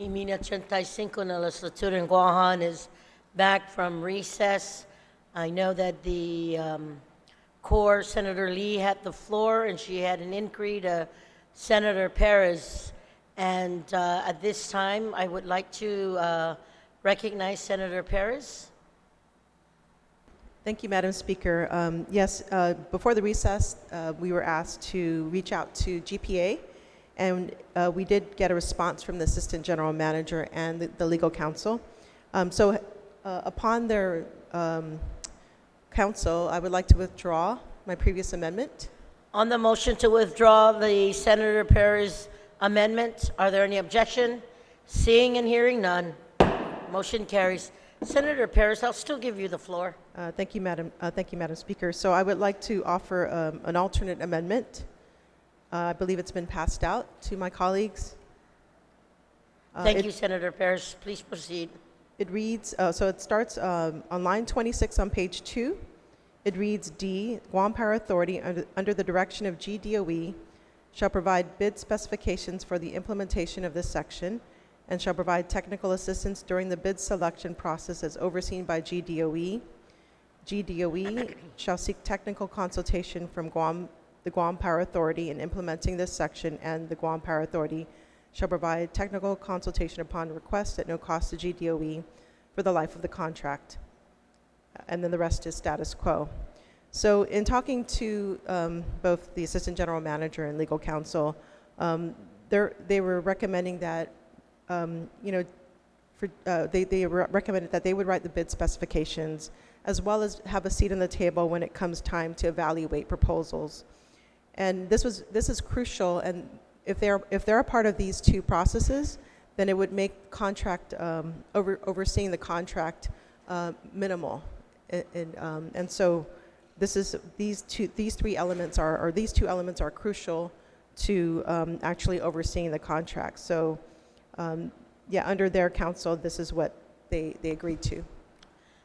Imina 85 na legislature in Guam is back from recess. I know that the core, Senator Lee had the floor, and she had an inquiry to Senator Perez. And at this time, I would like to recognize Senator Perez. Thank you, Madam Speaker. Yes, before the recess, we were asked to reach out to GPA, and we did get a response from the Assistant General Manager and the Legal Counsel. Upon their counsel, I would like to withdraw my previous amendment. On the motion to withdraw the Senator Perez amendment, are there any objection? Seeing and hearing none, motion carries. Senator Perez, I'll still give you the floor. Thank you, Madam Speaker. So I would like to offer an alternate amendment. I believe it's been passed out to my colleagues. Thank you, Senator Perez. Please proceed. It reads, so it starts on line 26 on page 2. It reads, D, Guam Power Authority, under the direction of GDOE, shall provide bid specifications for the implementation of this section and shall provide technical assistance during the bid selection process as overseen by GDOE. GDOE shall seek technical consultation from the Guam Power Authority in implementing this section, and the Guam Power Authority shall provide technical consultation upon request at no cost to GDOE for the life of the contract. And then the rest is status quo. So in talking to both the Assistant General Manager and Legal Counsel, they were recommending that, they recommended that they would write the bid specifications as well as have a seat on the table when it comes time to evaluate proposals. And this is crucial, and if they're a part of these two processes, then it would make contract overseeing the contract minimal. And so these two elements are crucial to actually overseeing the contract. So under their counsel, this is what they agreed to.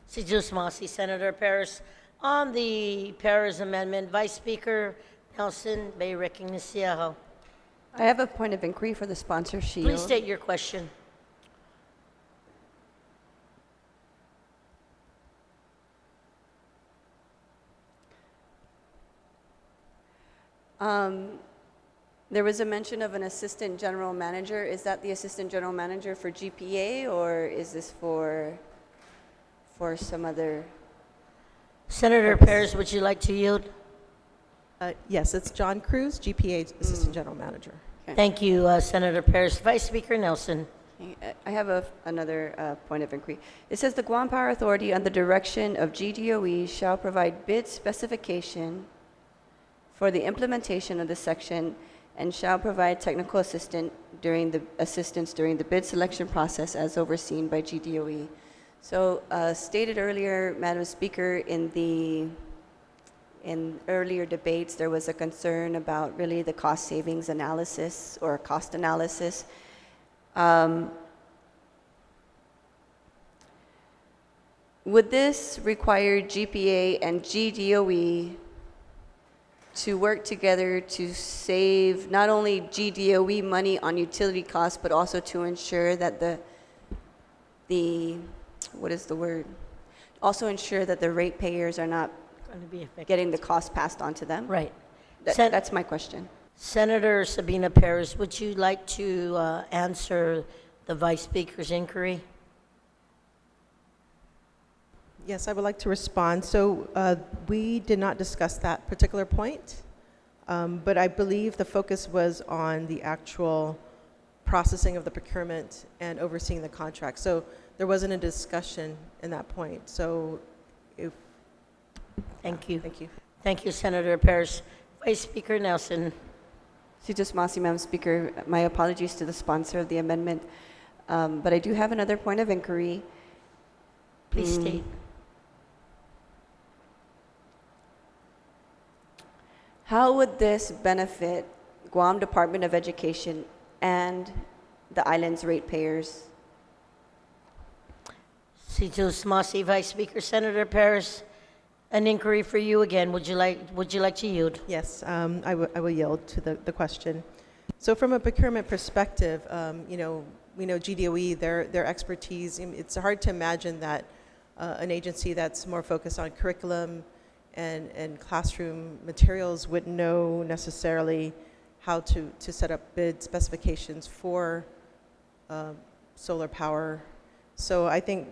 Si Jus Masi, Senator Perez. On the Perez amendment, Vice Speaker Nelson Bay Recognicio. I have a point of inquiry for the sponsor, Shield. Please state your question. There was a mention of an assistant general manager. Is that the assistant general manager for GPA, or is this for some other? Senator Perez, would you like to yield? Yes, it's John Cruz, GPA's Assistant General Manager. Okay. Thank you, Senator Perez. Vice Speaker Nelson. I have another point of inquiry. It says the Guam Power Authority, under direction of GDOE, shall provide bid specification for the implementation of this section and shall provide technical assistance during the bid selection process as overseen by GDOE. So stated earlier, Madam Speaker, in earlier debates, there was a concern about really the cost savings analysis or cost analysis. Would this require GPA and GDOE to work together to save not only GDOE money on utility costs, but also to ensure that also ensure that the ratepayers are not getting the cost passed on to them? Right. That's my question. Senator Sabina Perez, would you like to answer the Vice Speaker's inquiry? Yes, I would like to respond. So we did not discuss that particular point, but I believe the focus was on the actual processing of the procurement and overseeing the contract. So there wasn't a discussion in that point. So Thank you. Thank you. Thank you, Senator Perez. Vice Speaker Nelson. Si Jus Masi, Madam Speaker, my apologies to the sponsor of the amendment, but I do have another point of inquiry. Please state. How would this benefit Guam Department of Education and the island's ratepayers? Si Jus Masi, Vice Speaker. Senator Perez, an inquiry for you again. Would you like to yield? Yes, I will yield to the question. So from a procurement perspective, we know GDOE, their expertise. It's hard to imagine that an agency that's more focused on curriculum and classroom materials would know necessarily how to set up bid specifications for solar power. So I think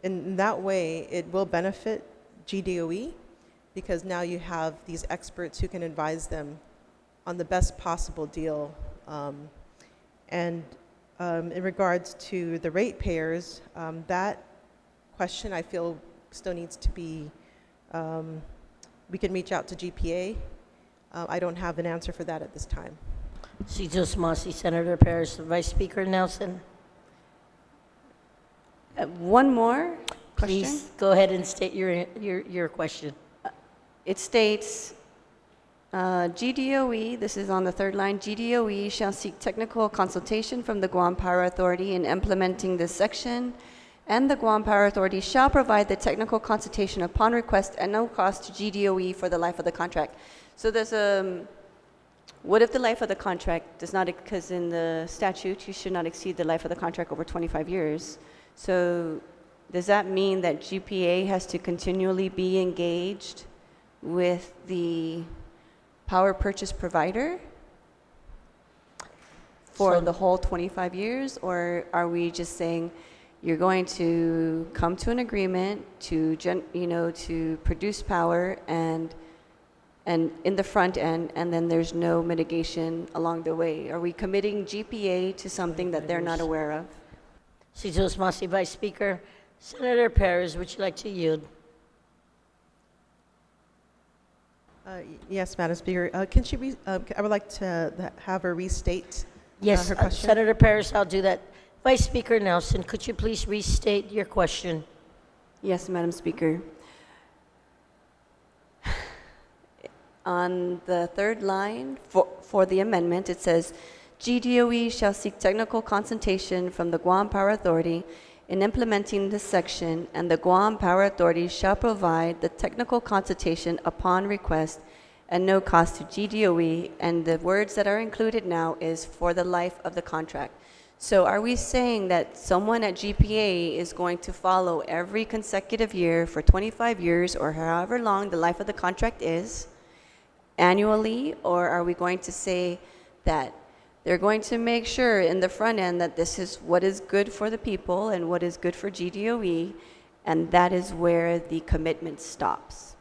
in that way, it will benefit GDOE because now you have these experts who can advise them on the best possible deal. In regards to the ratepayers, that question I feel still needs to be, we can reach out to GPA. I don't have an answer for that at this time. Cejos Masi, Senator Paris, Vice Speaker Nelson. One more question. Please go ahead and state your question. It states, GDOE, this is on the third line, GDOE shall seek technical consultation from the Guam Power Authority in implementing this section, and the Guam Power Authority shall provide the technical consultation upon request at no cost to GDOE for the life of the contract. So there's what if the life of the contract does not, because in the statute, you should not exceed the life of the contract over 25 years. So does that mean that GPA has to continually be engaged with the power purchase provider for the whole 25 years? Or are we just saying you're going to come to an agreement to, to produce power and in the front end, and then there's no mitigation along the way? Are we committing GPA to something that they're not aware of? Cejos Masi, Vice Speaker. Senator Paris, would you like to yield? Yes, Madam Speaker. Can she? I would like to have her restate Yes, her question. Senator Paris, I'll do that. Vice Speaker Nelson, could you please restate your question? Yes, Madam Speaker. On the third line for the amendment, it says, GDOE shall seek technical consultation from the Guam Power Authority in implementing this section, and the Guam Power Authority shall provide the technical consultation upon request at no cost to GDOE, and the words that are included now is for the life of the contract. So are we saying that someone at GPA is going to follow every consecutive year for 25 years or however long the life of the contract is annually, or are we going to say that they're going to make sure in the front end that this is what is good for the people and what is good for GDOE, and that is where the commitment stops?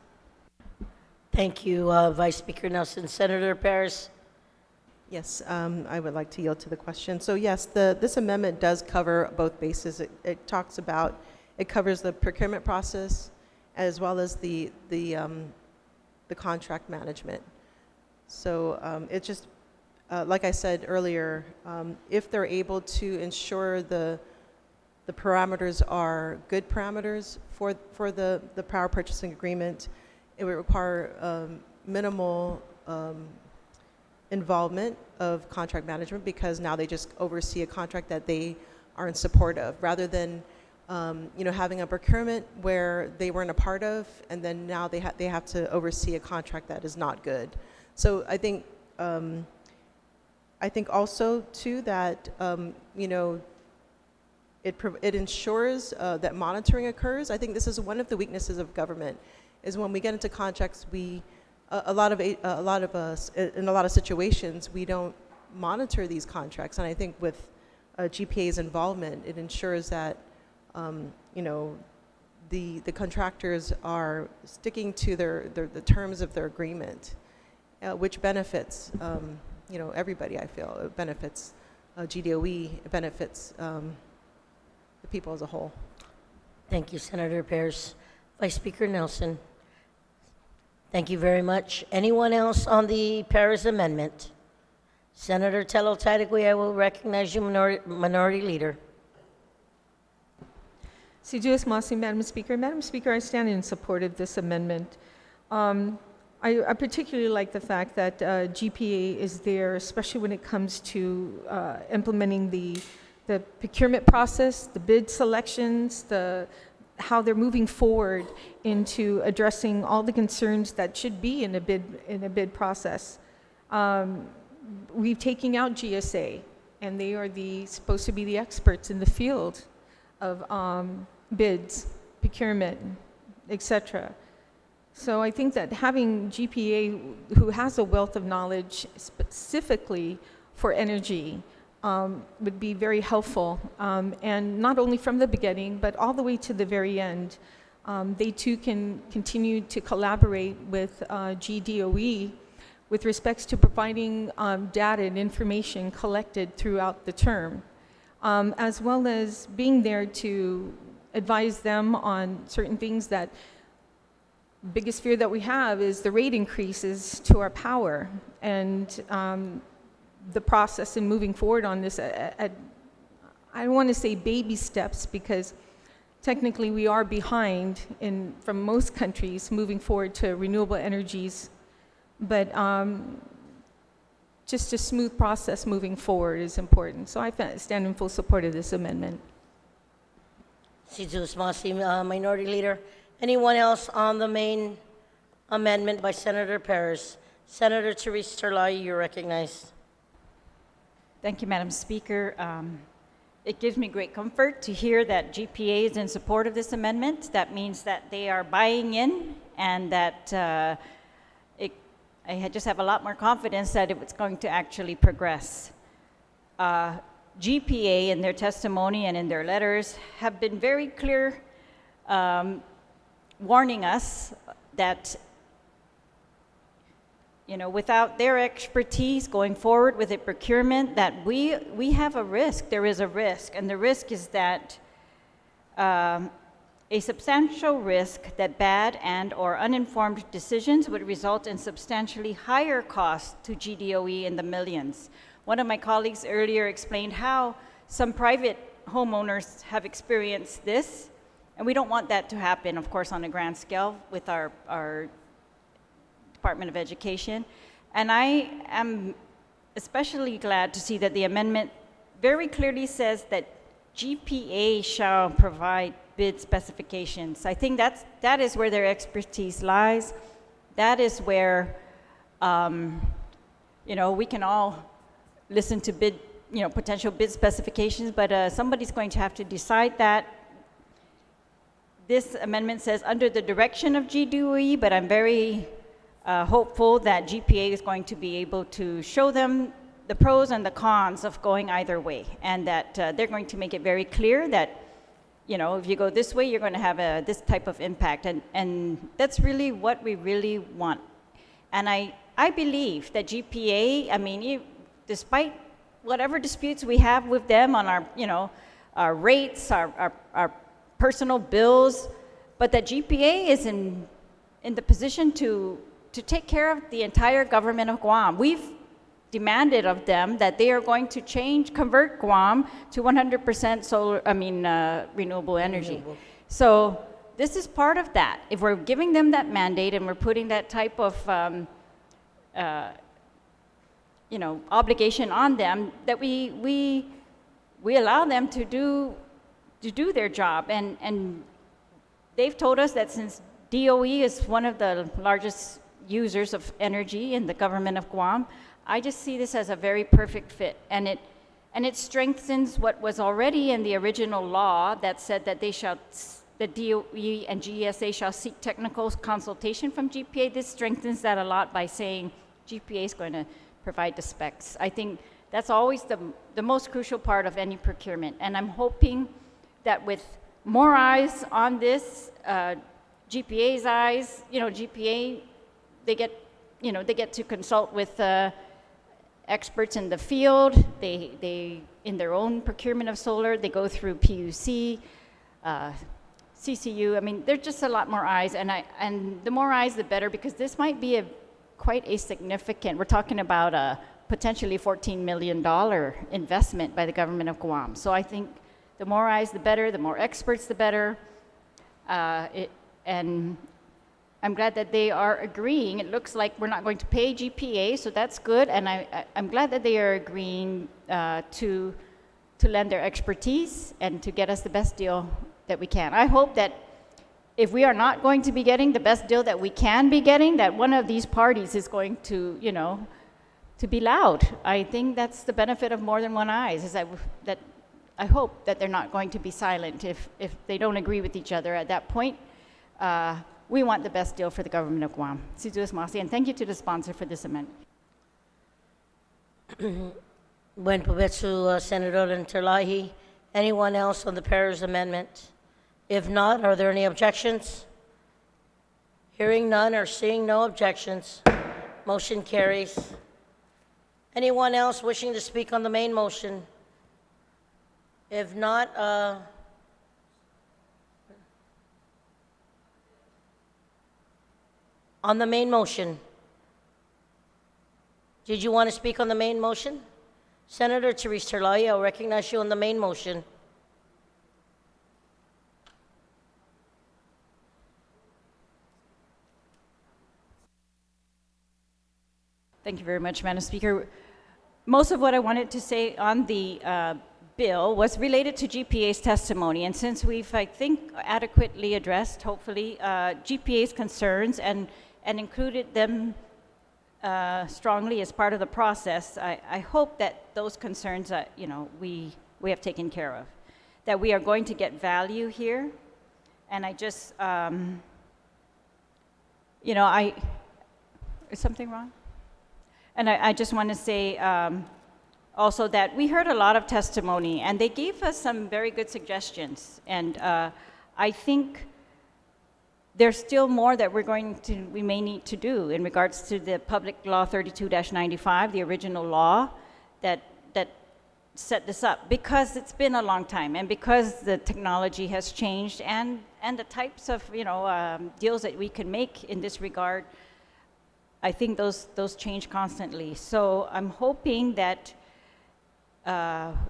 Thank you, Vice Speaker Nelson. Senator Paris. Yes, I would like to yield to the question. So yes, this amendment does cover both bases. It talks about, it covers the procurement process as well as the contract management. So it's just, like I said earlier, if they're able to ensure the parameters are good parameters for the power purchasing agreement, it would require minimal involvement of contract management, because now they just oversee a contract that they are in support of, rather than having a procurement where they weren't a part of, and then now they have to oversee a contract that is not good. So I think also too that it ensures that monitoring occurs. I think this is one of the weaknesses of government, is when we get into contracts, a lot of us in a lot of situations, we don't monitor these contracts. And I think with GPA's involvement, it ensures that the contractors are sticking to the terms of their agreement, which benefits everybody. I feel it benefits GDOE, it benefits the people as a whole. Thank you, Senator Paris. Vice Speaker Nelson. Thank you very much. Anyone else on the Paris Amendment? Senator Tello Taitigui, I will recognize you, Minority Leader. Cejos Masi, Madam Speaker. Madam Speaker, I stand in support of this amendment. I particularly like the fact that GPA is there, especially when it comes to implementing the procurement process, the bid selections, how they're moving forward into addressing all the concerns that should be in a bid process. We've taken out GSA. and they are supposed to be the experts in the field of bids, procurement, etc. So I think that having GPA, who has a wealth of knowledge specifically for energy, would be very helpful, and not only from the beginning, but all the way to the very end. They too can continue to collaborate with GDOE with respects to providing data and information collected throughout the term, as well as being there to advise them on certain things. That biggest fear that we have is the rate increases to our power, and the process in moving forward on this I don't want to say baby steps, because technically we are behind from most countries moving forward to renewable energies, but just a smooth process moving forward is important. So I stand in full support of this amendment. Si Jesus Masi, Minority Leader. Anyone else on the main amendment by Senator Perez? Senator Teresa Terlai, you're recognized. Thank you, Madam Speaker. It gives me great comfort to hear that GPA is in support of this amendment. That means that they are buying in, and that I just have a lot more confidence that it's going to actually progress. GPA, in their testimony and in their letters, have been very clear, warning us that, without their expertise going forward with the procurement, that we have a risk. There is a risk, and the risk is that a substantial risk that bad and or uninformed decisions would result in substantially higher costs to GDOE in the millions. One of my colleagues earlier explained how some private homeowners have experienced this, and we don't want that to happen, of course, on a grand scale with our Department of Education. And I am especially glad to see that the amendment very clearly says that GPA shall provide bid specifications. I think that is where their expertise lies. That is where, we can all listen to potential bid specifications, but somebody's going to have to decide that. This amendment says under the direction of GDOE, but I'm very hopeful that GPA is going to be able to show them the pros and the cons of going either way, and that they're going to make it very clear that, if you go this way, you're going to have this type of impact, and that's really what we really want. And I believe that GPA, despite whatever disputes we have with them on our rates, our personal bills, but that GPA is in the position to take care of the entire government of Guam. We've demanded of them that they are going to convert Guam to 100% renewable energy. So this is part of that. If we're giving them that mandate and we're putting that type of obligation on them, that we allow them to do their job. And they've told us that since DOE is one of the largest users of energy in the government of Guam, I just see this as a very perfect fit, and it strengthens what was already in the original law that said that the DOE and GESA shall seek technical consultation from GPA. This strengthens that a lot by saying GPA is going to provide the specs. I think that's always the most crucial part of any procurement, and I'm hoping that with more eyes on this, GPA's eyes, GPA, they get to consult with experts in the field. They in their own procurement of solar, they go through PUC, CCU. There's just a lot more eyes, and the more eyes, the better, because this might be quite a significant. We're talking about a potentially $14 million investment by the government of Guam. So I think the more eyes, the better. The more experts, the better. And I'm glad that they are agreeing. It looks like we're not going to pay GPA, so that's good. And I'm glad that they are agreeing to lend their expertise and to get us the best deal that we can. I hope that if we are not going to be getting the best deal that we can be getting, that one of these parties is going to, to be loud. I think that's the benefit of more than one eyes, is that I hope that they're not going to be silent if they don't agree with each other at that point. We want the best deal for the government of Guam. Situas Masi, and thank you to the sponsor for this amendment. Buen provecho, Senator Interlahi. Anyone else on the Paris Amendment? If not, are there any objections? Hearing none or seeing no objections, motion carries. Anyone else wishing to speak on the main motion? If not, on the main motion, did you want to speak on the main motion? Senator Therese Terlai, I'll recognize you on the main motion. Thank you very much, Madam Speaker. Most of what I wanted to say on the bill was related to GPA's testimony, and since we've, I think, adequately addressed, hopefully, GPA's concerns and included them strongly as part of the process, I hope that those concerns, we have taken care of, that we are going to get value here, and I just, is something wrong? And I just want to say also that we heard a lot of testimony, and they gave us some very good suggestions. And I think there's still more that we may need to do in regards to the Public Law 32-95, the original law that set this up, because it's been a long time, and because the technology has changed, and the types of deals that we can make in this regard. I think those change constantly. So I'm hoping that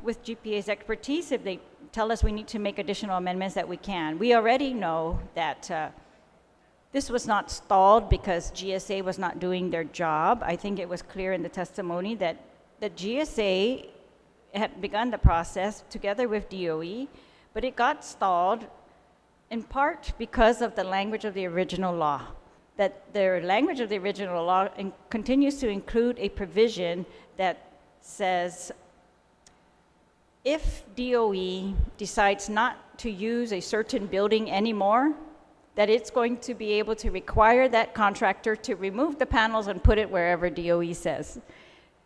with GPA's expertise, if they tell us we need to make additional amendments, that we can. We already know that this was not stalled because GSA was not doing their job. I think it was clear in the testimony that the GSA had begun the process together with DOE, but it got stalled in part because of the language of the original law. That the language of the original law continues to include a provision that says if DOE decides not to use a certain building anymore, that it's going to be able to require that contractor to remove the panels and put it wherever DOE says.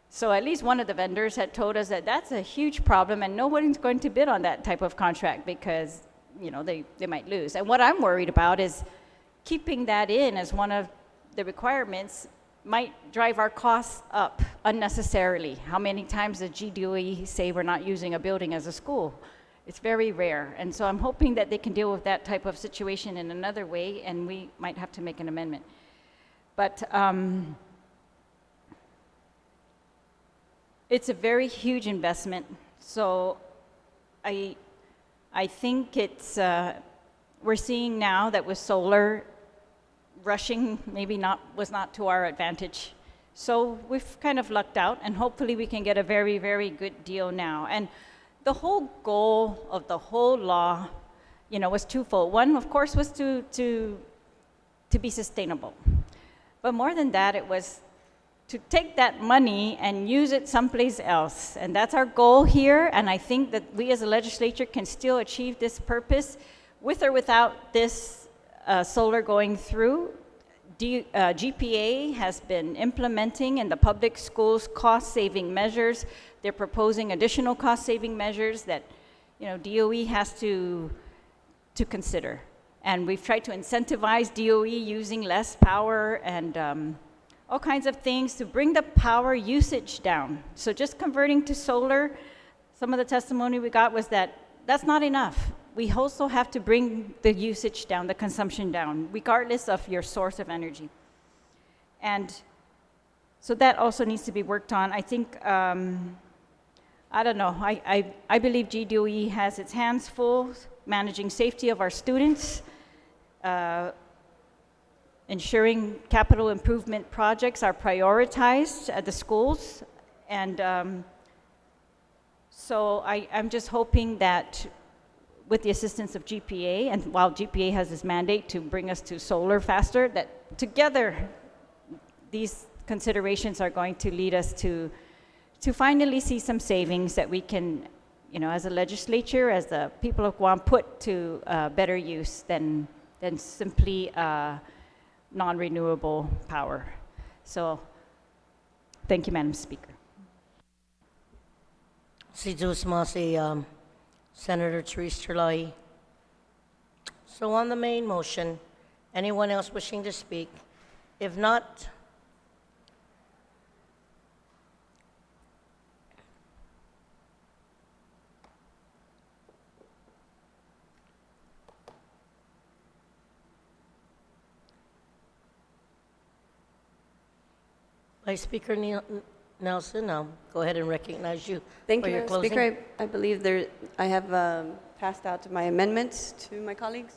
So at least one of the vendors had told us that that's a huge problem, and nobody's going to bid on that type of contract because they might lose. And what I'm worried about is keeping that in as one of the requirements might drive our costs up unnecessarily. How many times does GDOE say we're not using a building as a school? It's very rare. And so I'm hoping that they can deal with that type of situation in another way, and we might have to make an amendment. But it's a very huge investment. So I think it's, we're seeing now that with solar, rushing was not to our advantage. So we've kind of lucked out, and hopefully we can get a very, very good deal now. And the whole goal of the whole law, was twofold. One, of course, was to be sustainable. But more than that, it was to take that money and use it someplace else. And that's our goal here, and I think that we as a legislature can still achieve this purpose with or without this solar going through. GPA has been implementing in the public schools cost-saving measures. They're proposing additional cost-saving measures that DOE has to consider. And we've tried to incentivize DOE using less power and all kinds of things to bring the power usage down. So just converting to solar, some of the testimony we got was that that's not enough. We also have to bring the usage down, the consumption down, regardless of your source of energy. And so that also needs to be worked on. I think, I don't know, I believe GDOE has its hands full managing safety of our students, ensuring capital improvement projects are prioritized at the schools. And so I'm just hoping that with the assistance of GPA, and while GPA has this mandate to bring us to solar faster, that together these considerations are going to lead us to finally see some savings that we can, as a legislature, as the people of Guam, put to better use than simply non-renewable power. So, thank you, Madam Speaker. Si Masi, Senator Therese Terlahi. So on the main motion, anyone else wishing to speak? If not, Vice Speaker Nelson, I'll go ahead and recognize you Thank for you, your Madam closing. Speaker. I believe I have passed out my amendments to my colleagues.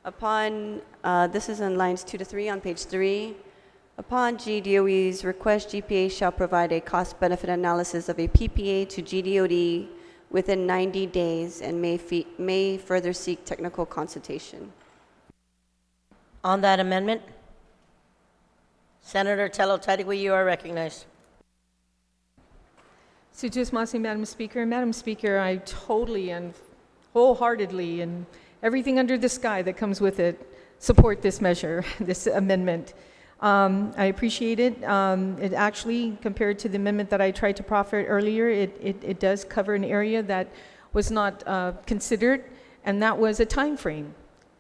Upon, this is in lines 2 to 3 on page 3. Upon GDOE's request, GPA shall provide a cost-benefit analysis of a PPA to GDOD within 90 days and may further seek technical consultation. On that amendment, Senator Tello Tadigui, you are recognized. Sujus Masi, Madam Speaker. Madam Speaker, I totally and wholeheartedly and everything under the sky that comes with it support this measure, this amendment. I appreciate it. It actually, compared to the amendment that I tried to proffer earlier, it does cover an area that was not considered, and that was a time frame.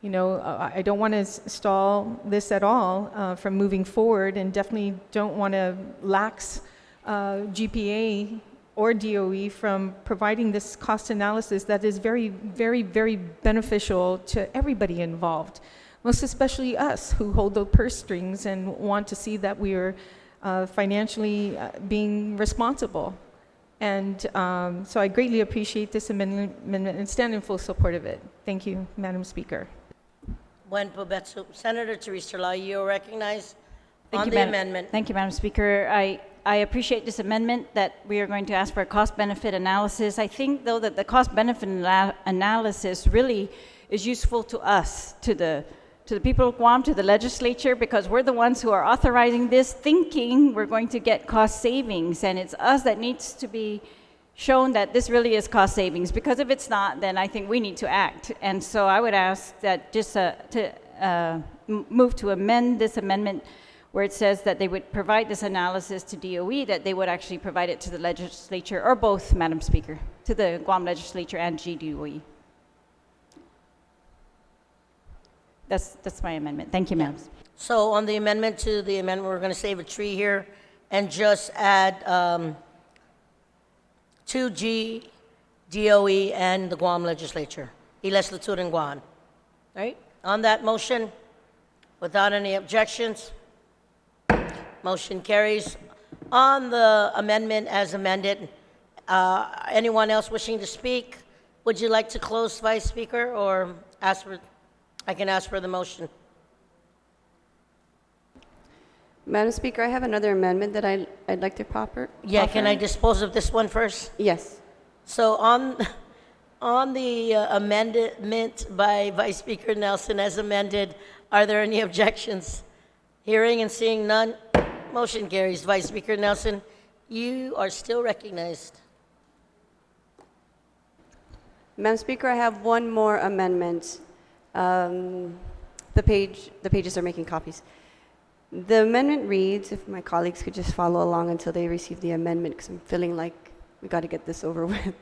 I don't want to stall this at all from moving forward, and definitely don't want to lax GPA or DOE from providing this cost analysis that is very, very, very beneficial to everybody involved, most especially us who hold the purse strings and want to see that we are financially being responsible. And so I greatly appreciate this amendment and stand in full support of it. Thank you, Madam Speaker. Buen Pobetsu. Senator Therese Terlahi, you are recognized Thank on you, the Madam- amendment. Thank you, Madam Speaker. I appreciate this amendment that we are going to ask for a cost-benefit analysis. I think, though, that the cost-benefit analysis really is useful to us, to the people of Guam, to the legislature, because we're the ones who are authorizing this, thinking we're going to get cost savings, and it's us that needs to be shown that this really is cost savings, because if it's not, then I think we need to act. And so I would ask that just move to amend this amendment where it says that they would provide this analysis to DOE, that they would actually provide it to the legislature, or both, Madam Speaker, to the Guam Legislature and GDOE. That's my amendment. Thank you, Madam. So on the amendment to the amendment, we're going to save a tree here and just add 2G, DOE, and the Guam Legislature. Y Legislature in Guam. Right? On that motion, without any objections, motion carries. On the amendment as amended, anyone else wishing to speak? Would you like to close, Vice Speaker, or ask for? I can ask for the motion. Madam Speaker, I have another amendment that I'd like to proffer. Yeah, can I dispose of this one first? Yes. So on the amendment by Vice Speaker Nelson as amended, are there any objections? Hearing and seeing none, motion carries. Vice Speaker Nelson, you are still recognized. Madam Speaker, I have one more amendment. The pages are making copies. The amendment reads, if my colleagues could just follow along until they receive the amendment, because I'm feeling like we got to get this over with.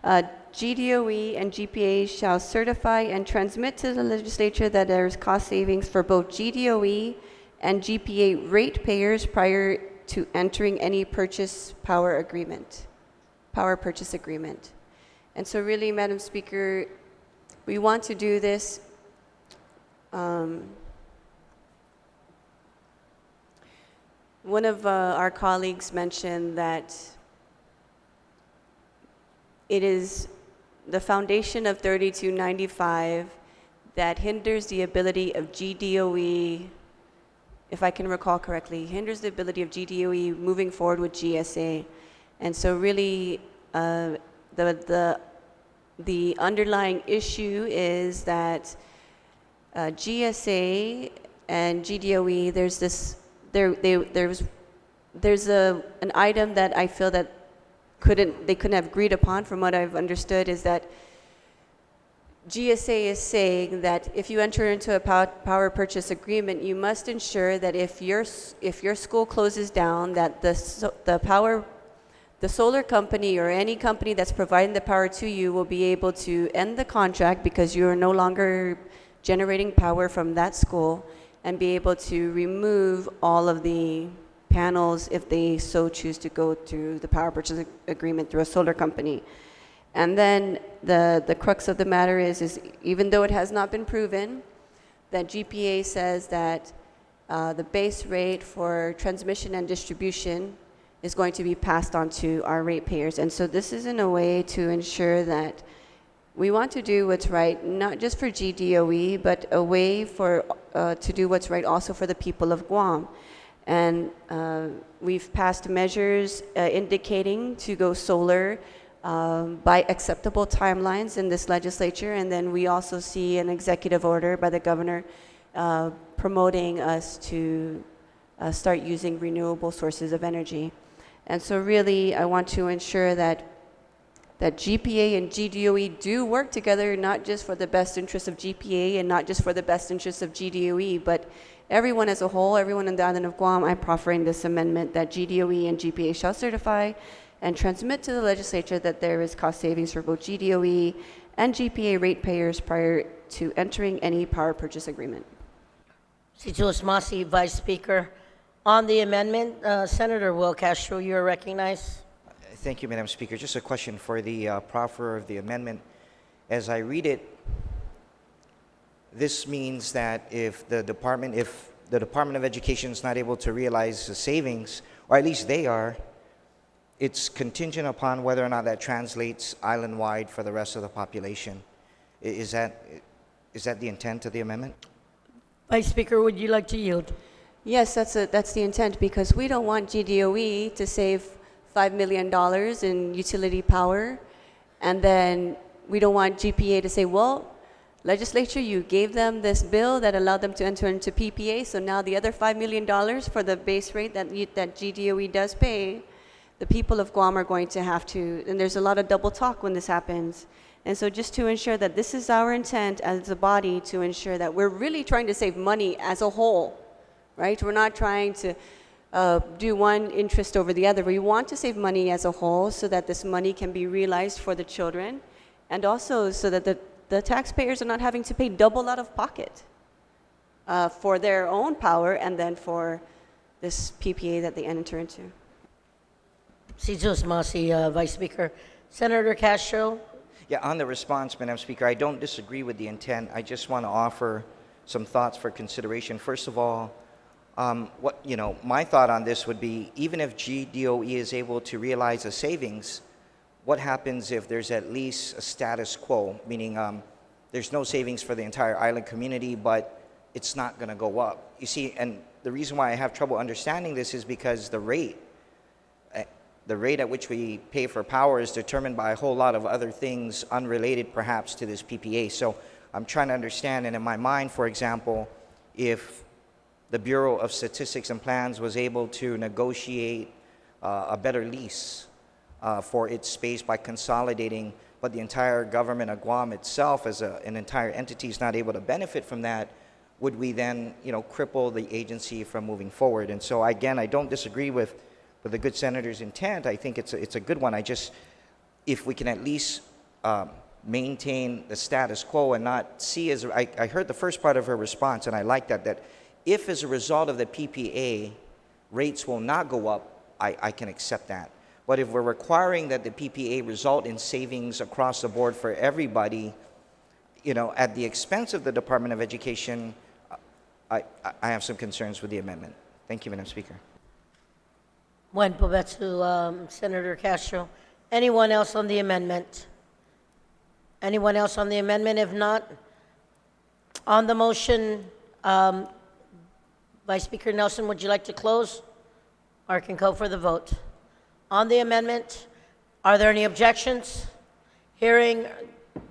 GDOE and GPA shall certify and transmit to the legislature that there is cost savings for both GDOE and GPA ratepayers prior to entering any power purchase agreement. And so really, Madam Speaker, we want to do this one of our colleagues mentioned that it is the foundation of 3295 that hinders the ability of GDOE, if I can recall correctly, hinders the ability of GDOE moving forward with GSA. And so really, the underlying issue is that GSA and GDOE, there's there's an item that I feel that they couldn't have agreed upon, from what I've understood, is that GSA is saying that if you enter into a power purchase agreement, you must ensure that if your school closes down, that the solar company or any company that's providing the power to you will be able to end the contract because you are no longer generating power from that school, and be able to remove all of the panels if they so choose to go through the power purchase agreement through a solar company. And then the crux of the matter is even though it has not been proven, that GPA says that the base rate for transmission and distribution is going to be passed on to our ratepayers. And so this is in a way to ensure that we want to do what's right, not just for GDOE, but a way for to do what's right also for the people of Guam. And we've passed measures indicating to go solar by acceptable timelines in this legislature, and then we also see an executive order by the governor promoting us to start using renewable sources of energy. And so really, I want to ensure that GPA and GDOE do work together, not just for the best interest of GPA and not just for the best interest of GDOE, but everyone as a whole, everyone in the island of Guam. I'm proffering this amendment that GDOE and GPA shall certify and transmit to the legislature that there is cost savings for both GDOE and GPA ratepayers prior to entering any power purchase agreement. Situus Masi, Vice Speaker. On the amendment, Senator Will Castro, you are recognized. Thank you, Madam Speaker. Just a question for the proffer of the amendment. As I read it, this means that if the Department of Education is not able to realize the savings, or at least they are, it's contingent upon whether or not that translates island-wide for the rest of the population. Is that the intent of the amendment? Vice Speaker, would you like to yield? Yes, that's the intent, because we don't want GDOE to save $5 million in utility power, and then we don't want GPA to say, well, legislature, you gave them this bill that allowed them to enter into PPA, so now the other $5 million for the base rate that GDOE does pay, the people of Guam are going to have to, and there's a lot of double talk when this happens. And so just to ensure that this is our intent as a body, to ensure that we're really trying to save money as a whole, right? We're not trying to do one interest over the other. We want to save money as a whole so that this money can be realized for the children, and also so that the taxpayers are not having to pay double out of pocket for their own power and then for this PPA that they enter into. Situus Masi, Vice Speaker. Senator Castro. Yeah, on the response, Madam Speaker, I don't disagree with the intent. I just want to offer some thoughts for consideration. First of all, my thought on this would be, even if GDOE is able to realize a savings, what happens if there's at least a status quo, meaning there's no savings for the entire island community, but it's not going to go up? You see, and the reason why I have trouble understanding this is because the rate at which we pay for power is determined by a whole lot of other things unrelated perhaps to this PPA. So I'm trying to understand, and in my mind, for example, if the Bureau of Statistics and Plans was able to negotiate a better lease for its space by consolidating, but the entire government of Guam itself as an entire entity is not able to benefit from that, would we then cripple the agency from moving forward? And so again, I don't disagree with the good senator's intent. I think it's a good one. If we can at least maintain the status quo and not see as, I heard the first part of her response, and I like that if as a result of the PPA, rates will not go up, I can accept that. But if we're requiring that the PPA result in savings across the board for everybody, at the expense of the Department of Education, I have some concerns with the amendment. Thank you, Madam Speaker. Buen provecho, Senator Castro. Anyone else on the amendment? Anyone else on the amendment? If not, on the motion, Vice Speaker Nelson, would you like to close? Or can call for the vote. On the amendment, are there any objections? Hearing,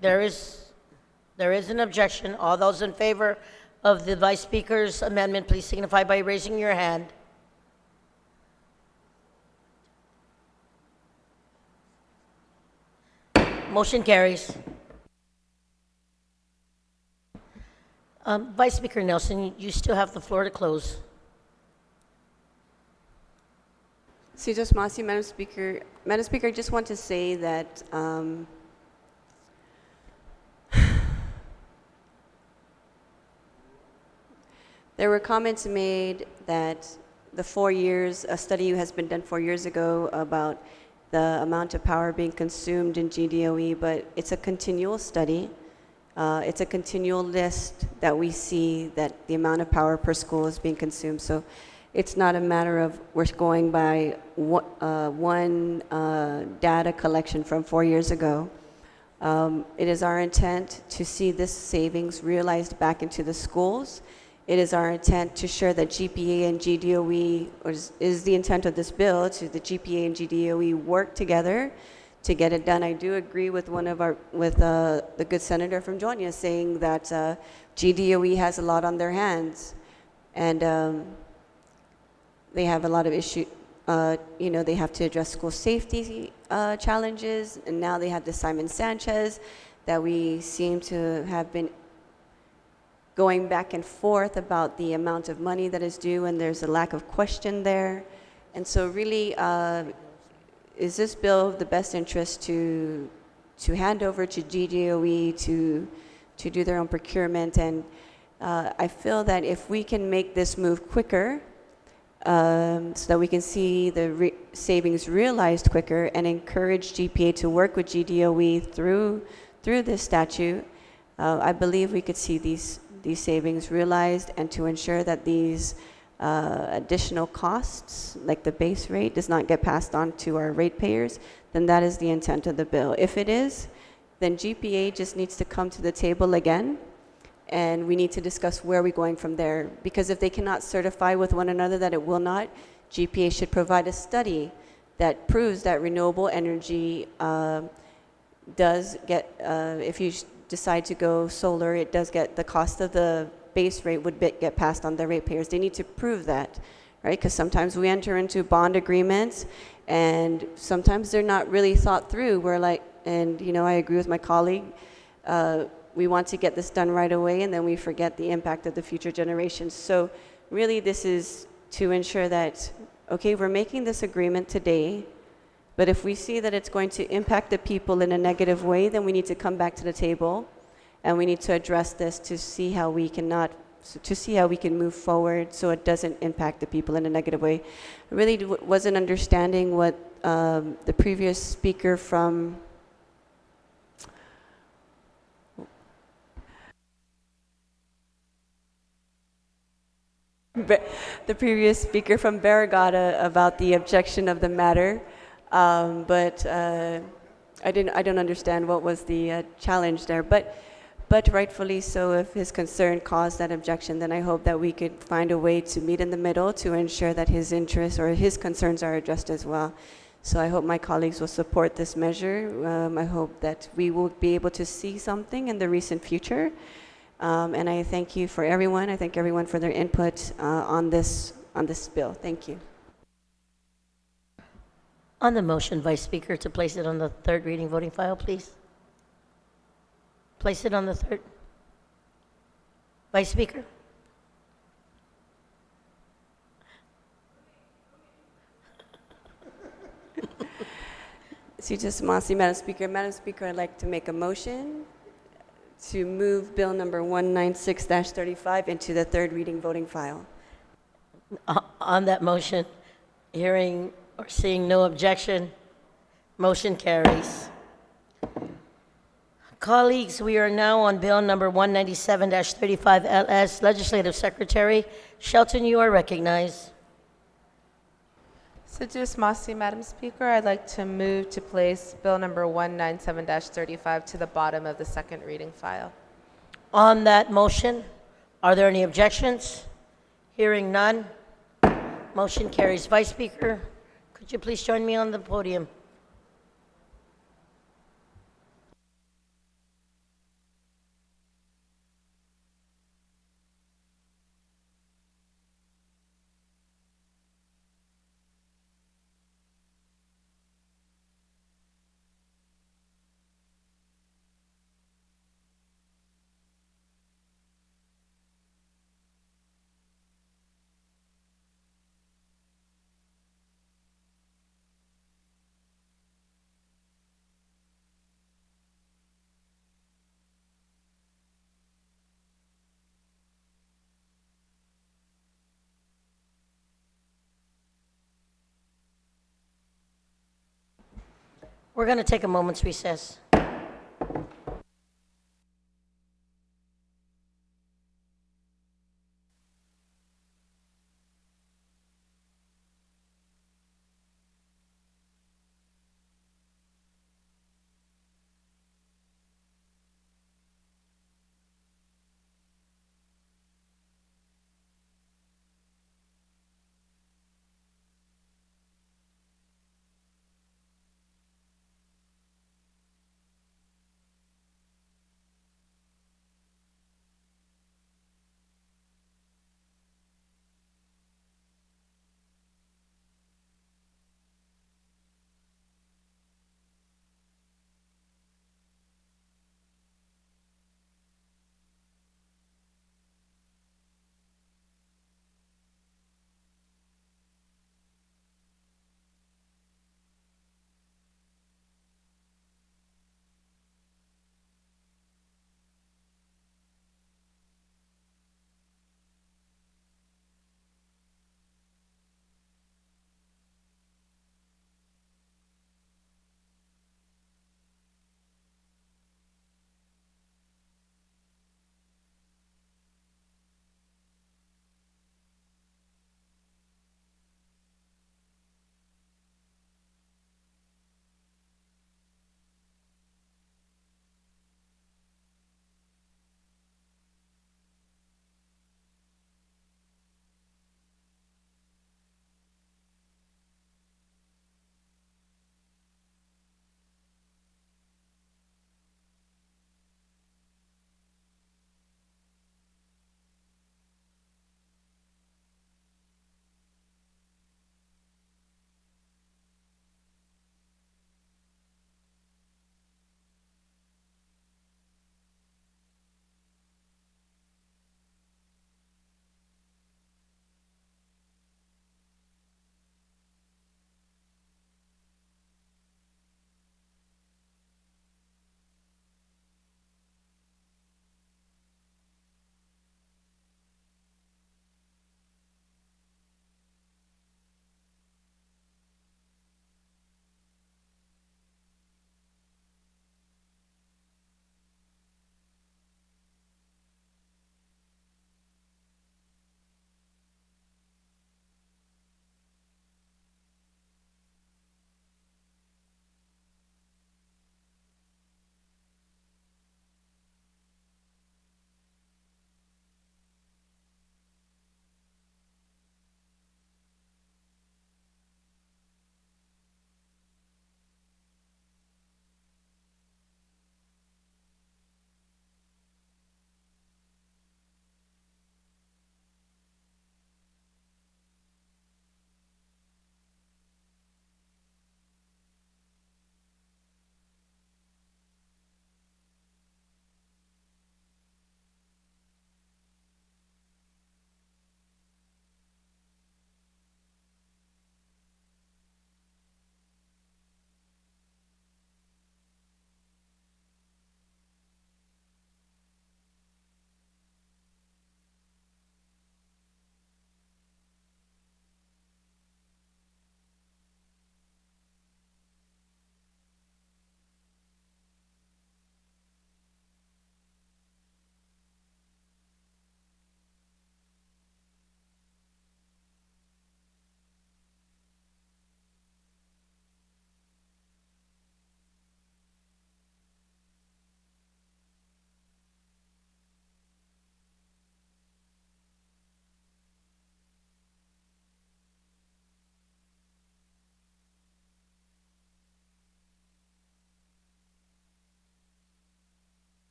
there is an objection. All those in favor of the Vice Speaker's amendment, please signify by raising your hand. Motion carries. Vice Speaker Nelson, you still have the floor to close. So just Masi, Madam Speaker, I just want to say that there were comments made that the 4 years, a study has been done 4 years ago about the amount of power being consumed in GDOE, but it's a continual study. It's a continual list that we see that the amount of power per school is being consumed. So it's not a matter of we're going by one data collection from 4 years ago. It is our intent to see this savings realized back into the schools. It is our intent to share that GPA and GDOE, or is the intent of this bill, to the GPA and GDOE work together to get it done. I do agree with the good senator from Georgia saying that GDOE has a lot on their hands, and they have a lot of issues. They have to address school safety challenges, and now they have the Simon Sanchez that we seem to have been going back and forth about the amount of money that is due, and there's a lack of question there. And so really, is this bill of the best interest to hand over to GDOE to do their own procurement? And I feel that if we can make this move quicker, so that we can see the savings realized quicker and encourage GPA to work with GDOE through this statute, I believe we could see these savings realized, and to ensure that these additional costs, like the base rate, does not get passed on to our ratepayers, then that is the intent of the bill. If it is, then GPA just needs to come to the table again, and we need to discuss where we're going from there. Because if they cannot certify with one another that it will not, GPA should provide a study that proves that renewable energy does get, if you decide to go solar, it does get the cost of the base rate would get passed on the ratepayers. They need to prove that, right? Because sometimes we enter into bond agreements, and sometimes they're not really thought through. We're like, and I agree with my colleague. We want to get this done right away, and then we forget the impact of the future generations. So really, this is to ensure that, okay, we're making this agreement today, but if we see that it's going to impact the people in a negative way, then we need to come back to the table, and we need to address this to see how we can move forward so it doesn't impact the people in a negative way. I really wasn't understanding what the previous speaker from Barragata about the objection of the matter, but I don't understand what was the challenge there. But rightfully so, if his concern caused that objection, then I hope that we could find a way to meet in the middle to ensure that his interests or his concerns are addressed as well. So I hope my colleagues will support this measure. I hope that we will be able to see something in the recent future. And I thank you for everyone. I thank everyone for their input on this bill. Thank you. On the motion, Vice Speaker, to place it on the third reading voting file, please. Place it on the third. Vice Speaker. Madam Speaker. Madam Speaker, I'd like to make a motion to move Bill number 196-35 into the third reading voting file. On that motion, hearing or seeing no objection, motion carries. Colleagues, we are now on Bill number 197-35 LS. Legislative Secretary Shelton, you are recognized. Seduce Masi, Madam Speaker, I'd like to move to place Bill number 197-35 to the bottom of the second reading file. On that motion, are there any objections? Hearing none, motion carries. Vice Speaker, could you please join me on the podium? We're going to take a moment's recess.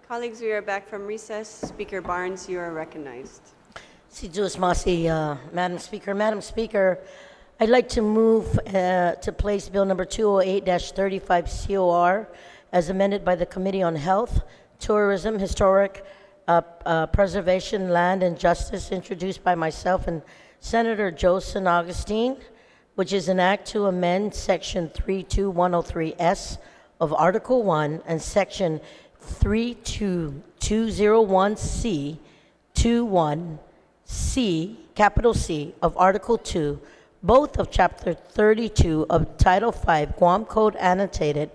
Colleagues, we are back from recess. Speaker Barnes, you are recognized. Si Juice Masi, Madam Speaker. Madam Speaker, I'd like to move to place Bill number 208-35 COR as amended by the Committee on Health, Tourism, Historic Preservation, Land, and Justice, introduced by myself and Senator Joe San Augustine, which is an act to amend Section 32103S of Article 1 and Section 32201C, 21C, capital C, of Article 2, both of Chapter 32 of Title 5, Guam Code Annotated,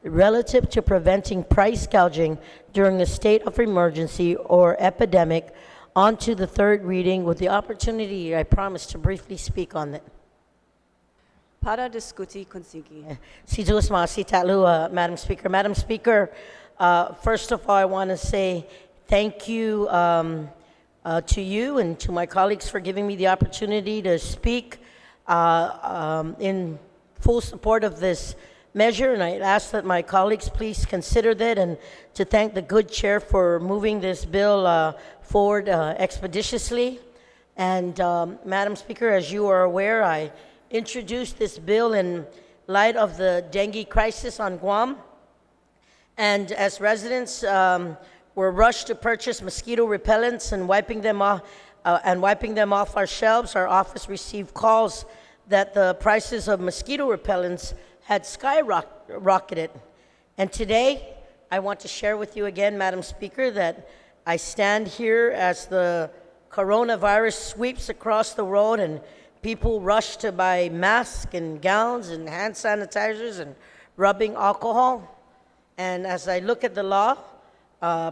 relative to preventing price gouging during a state of emergency or epidemic, onto the third reading with the opportunity, I promise, to briefly speak on it. Para diskusi konsigi. Madam Speaker. Madam Speaker, first of all, I want to say thank you to you and to my colleagues for giving me the opportunity to speak in full support of this measure, and I ask that my colleagues please consider that, and to thank the good chair for moving this bill forward expeditiously. And Madam Speaker, as you are aware, I introduced this bill in light of the dengue crisis on Guam, and as residents were rushed to purchase mosquito repellents and wiping them off our shelves, our office received calls that the prices of mosquito repellents had skyrocketed. And today, I want to share with you again, Madam Speaker, that I stand here as the coronavirus sweeps across the road and people rush to buy masks and gowns and hand sanitizers and rubbing alcohol. And as I look at the law,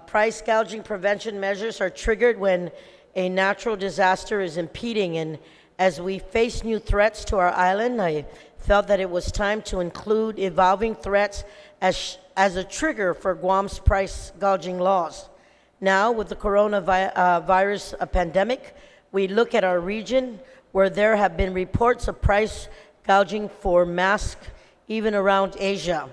price gouging prevention measures are triggered when a natural disaster is impeding. And as we face new threats to our island, I felt that it was time to include evolving threats as a trigger for Guam's price gouging laws. Now, with the coronavirus pandemic, we look at our region where there have been reports of price gouging for masks even around Asia.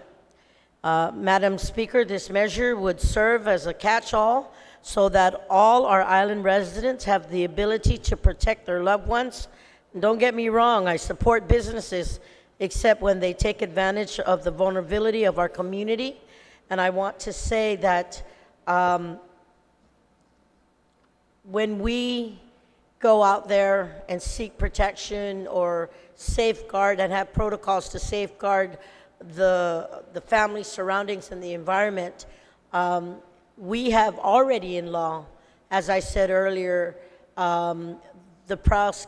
Madam Speaker, this measure would serve as a catch-all so that all our island residents have the ability to protect their loved ones. And don't get me wrong, I support businesses except when they take advantage of the vulnerability of our community. And I want to say that when we go out there and seek protection or safeguard and have protocols to safeguard the family surroundings and the environment, we have already in law, as I said earlier, the price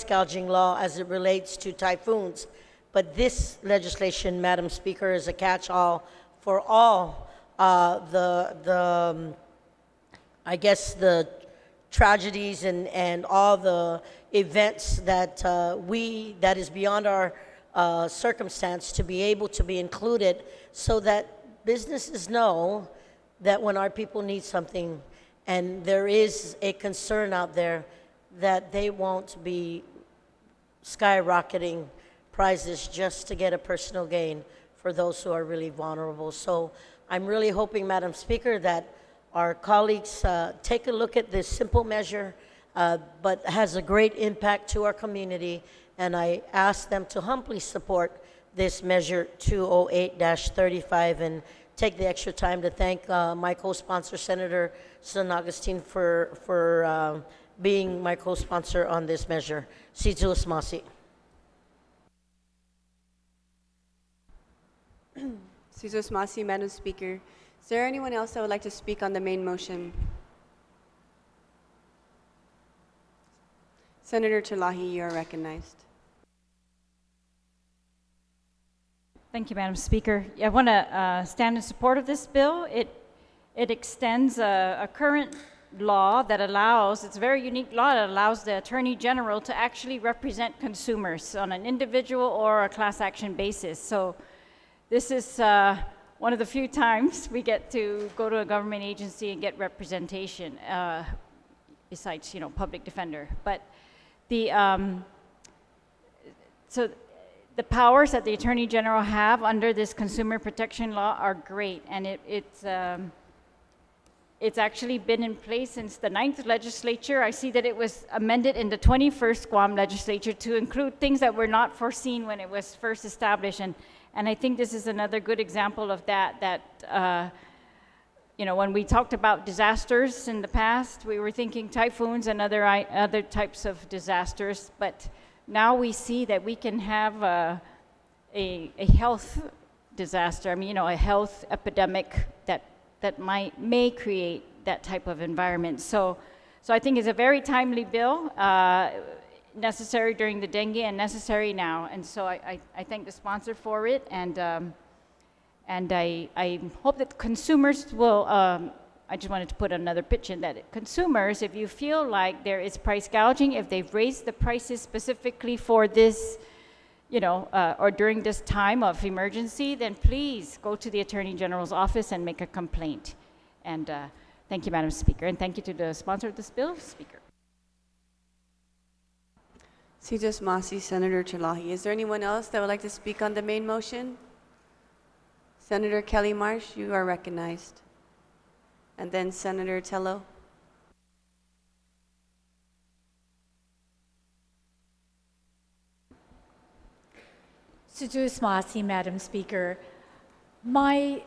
gouging law as it relates to typhoons. But this legislation, Madam Speaker, is a catch-all for all the tragedies and all the events that that is beyond our circumstance, to be able to be included so that businesses know that when our people need something and there is a concern out there, that they won't be skyrocketing prices just to get a personal gain for those who are really vulnerable. So I'm really hoping, Madam Speaker, that our colleagues take a look at this simple measure, but has a great impact to our community, and I ask them to humbly support this measure 208-35 and take the extra time to thank my co-sponsor, Senator San Augustine, for being my co-sponsor on this measure. Situ Smasi. Susan Masi, Madam Speaker. Is there anyone else that would like to speak on the main motion? Senator Talahi, you are recognized. Thank you, Madam Speaker. I want to stand in support of this bill. It extends a current law that allows, it's a very unique law that allows the Attorney General to actually represent consumers on an individual or a class action basis. So this is one of the few times we get to go to a government agency and get representation, besides, public defender. But so the powers that the Attorney General have under this consumer protection law are great, and it's actually been in place since the 9th legislature. I see that it was amended in the 21st Guam Legislature to include things that were not foreseen when it was first established, and And I think this is another good example of that, when we talked about disasters in the past, we were thinking typhoons and other types of disasters, but now we see that we can have a health disaster, a health epidemic that may create that type of environment. So I think it's a very timely bill, necessary during the dengue and necessary now. And so I thank the sponsor for it, and I hope that consumers will, I just wanted to put another pitch in that consumers, if you feel like there is price gouging, if they've raised the prices specifically for this, or during this time of emergency, then please go to the Attorney General's office and make a complaint. And thank you, Madam Speaker, and thank you to the sponsor of this bill, Speaker. Sijus Masi, Senator Chalahi. Is there anyone else that would like to speak on the main motion? Senator Kelly Marsh, you are recognized. And then Senator Tello. Sujus Masi, Madam Speaker. My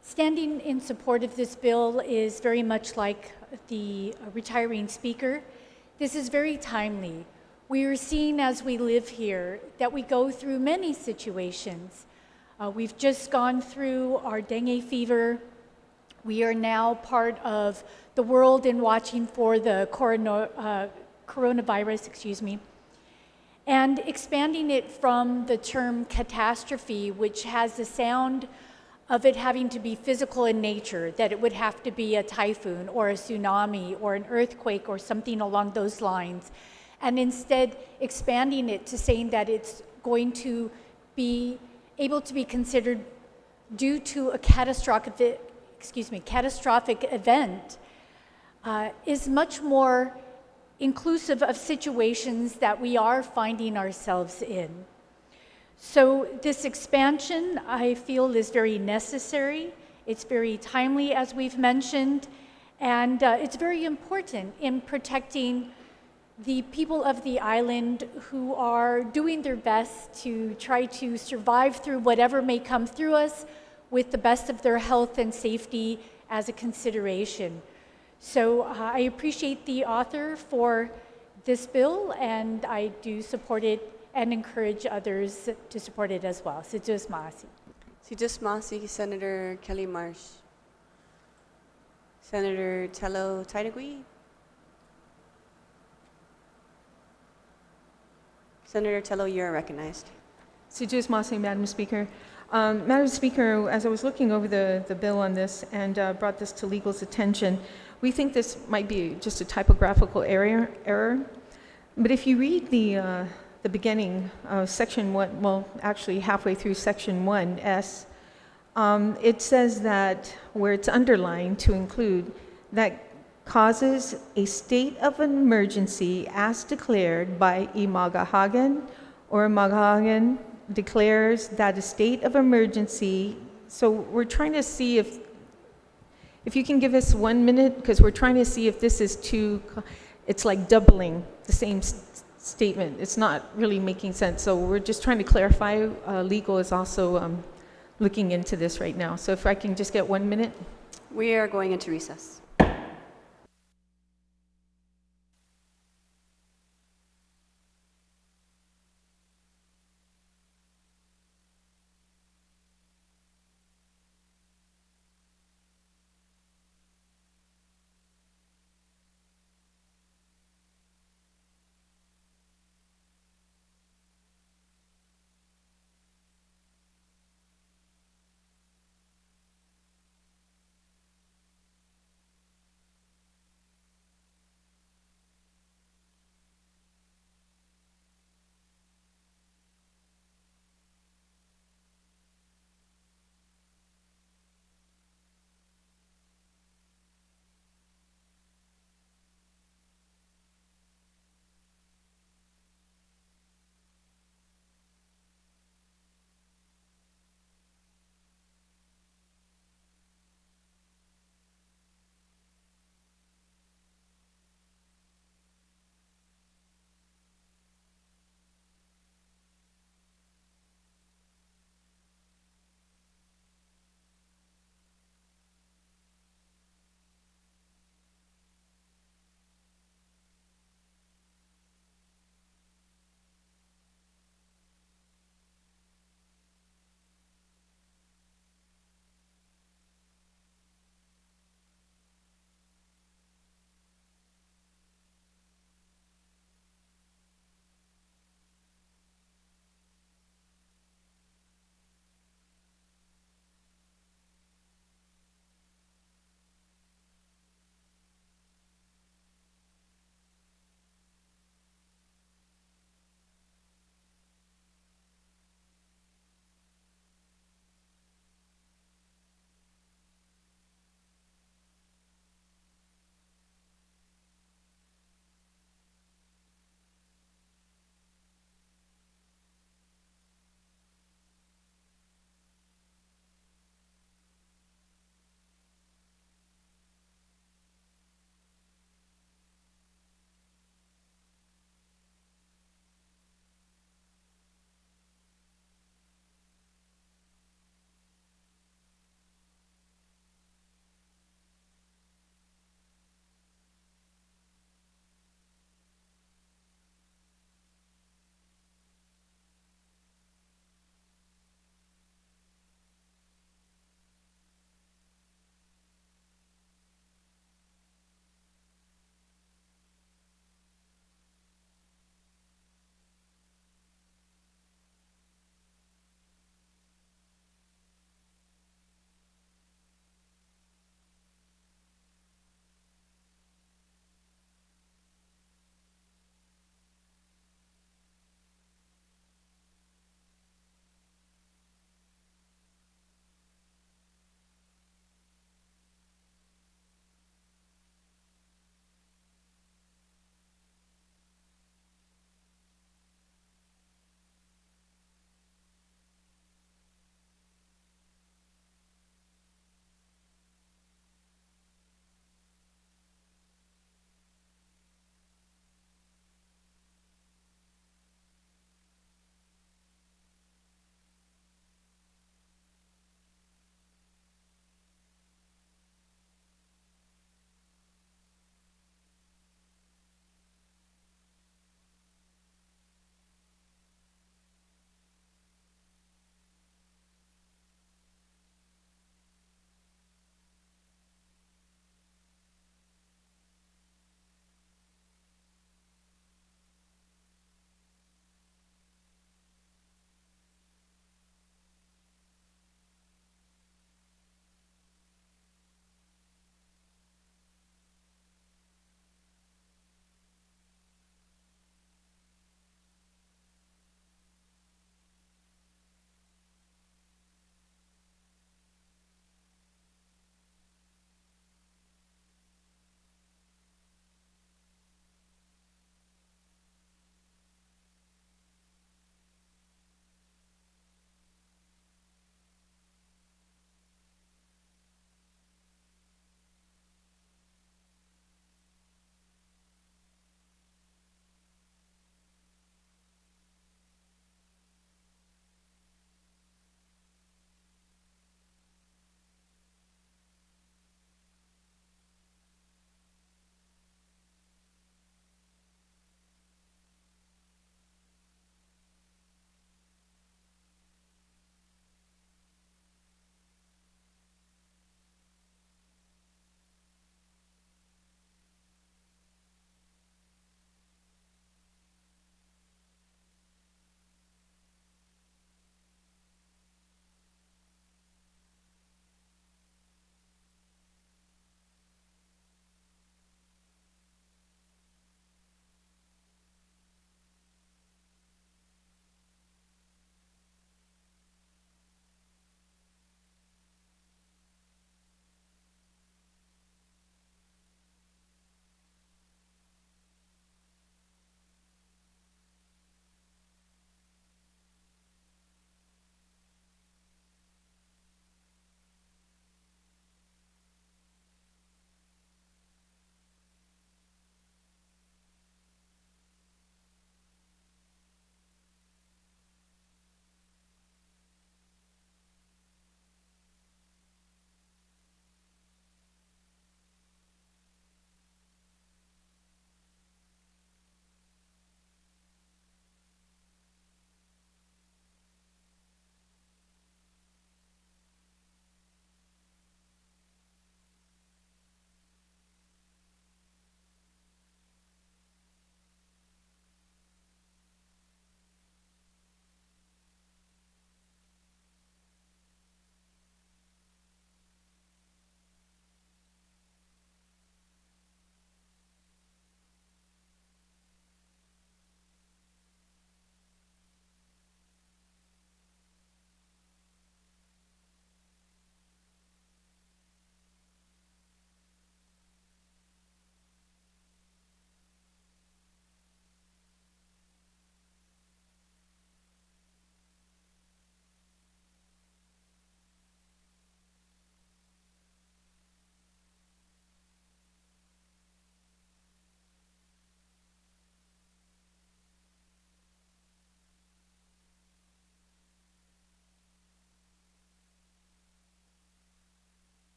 standing in support of this bill is very much like the retiring speaker. This is very timely. We are seeing as we live here that we go through many situations. We've just gone through our dengue fever. We are now part of the world in watching for the coronavirus, and expanding it from the term catastrophe, which has the sound of it having to be physical in nature, that it would have to be a typhoon or a tsunami or an earthquake or something along those lines, and instead expanding it to saying that it's going to be able to be considered due to a catastrophic event, is much more inclusive of situations that we are finding ourselves in. So this expansion, I feel, is very necessary. It's very timely, as we've mentioned, and it's very important in protecting the people of the island who are doing their best to try to survive through whatever may come through us with the best of their health and safety as a consideration. So I appreciate the author for this bill, and I do support it and encourage others to support it as well. Sijus Masi. Sijus Masi, Senator Kelly Marsh. Senator Tello Taitagui. Senator Tello, you are recognized. Sujus Masi, Madam Speaker. Madam Speaker, as I was looking over the bill on this and brought this to legal's attention, we think this might be just a typographical error. But if you read the beginning of Section 1, well, actually halfway through Section 1S, it says that where it's underlined to include that causes a state of emergency as declared by Imagahagan, or Imagahagan declares that a state of emergency. So we're trying to see if you can give us 1 minute, because we're trying to see if this is it's like doubling the same statement. It's not really making sense. So we're just trying to clarify. Legal is also looking into this right now. So if I can just get 1 minute. We are going into recess.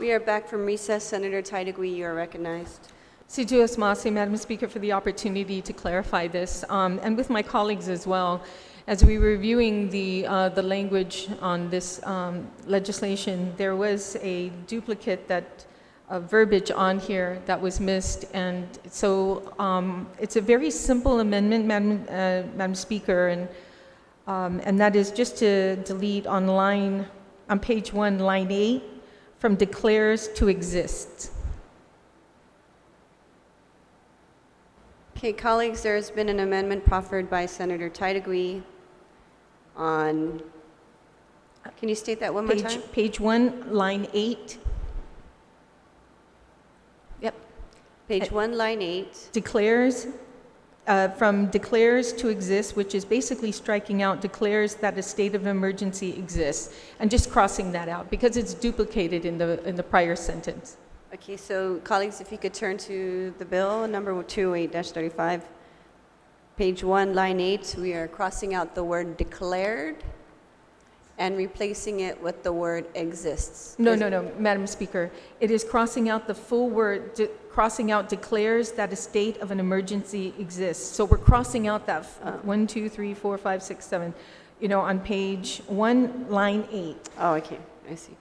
We are back from recess. Senator Tydegui, you are recognized. Sijuos Masi, Madam Speaker, for the opportunity to clarify this, and with my colleagues as well. As we were reviewing the language on this legislation, there was a duplicate verbiage on here that was missed, and so it's a very simple amendment, Madam Speaker, and that is just to delete on page 1, line 8, from declares to exist. Okay, colleagues, there has been an amendment proffered by Senator Tydegui on, can you state that one more time? Page 1, line 8. Yep. Page 1, line 8. Declares, from declares to exist, which is basically striking out declares that a state of emergency exists, and just crossing that out because it's duplicated in the prior sentence. Okay, so colleagues, if you could turn to the bill, number 208-35, page 1, line 8, we are crossing out the word declared and replacing it with the word exists. No, Madam Speaker. It is crossing out the full word, crossing out declares that a state of an emergency exists. So we're crossing out that 1, 2, 3, 4, 5, 6, 7, on page 1, line 8. Oh, okay, I see.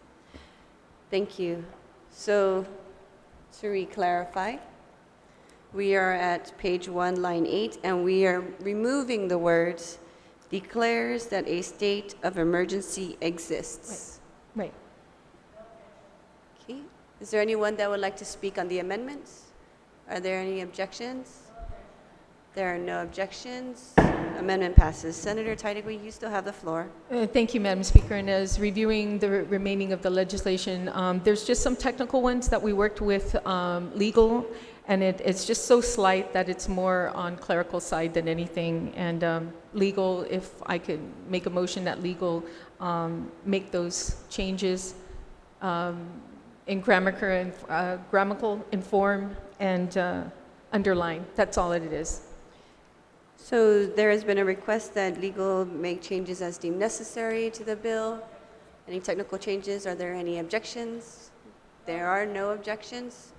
Thank you. So, to re-clarify, we are at page 1, line 8, and we are removing the words declares that a state of emergency exists. Right. Okay. Is there anyone that would like to speak on the amendments? Are there any objections? There are no objections. Amendment passes. Senator Tydegui, you still have the floor. Thank you, Madam Speaker. And as reviewing the remaining of the legislation, there's just some technical ones that we worked with legal, and it's just so slight that it's more on clerical side than anything. And legal, if I could make a motion that legal make those changes in grammatical inform and underline. That's all it is. So there has been a request that legal make changes as deemed necessary to the bill. Any technical changes? Are there any objections? There are no objections.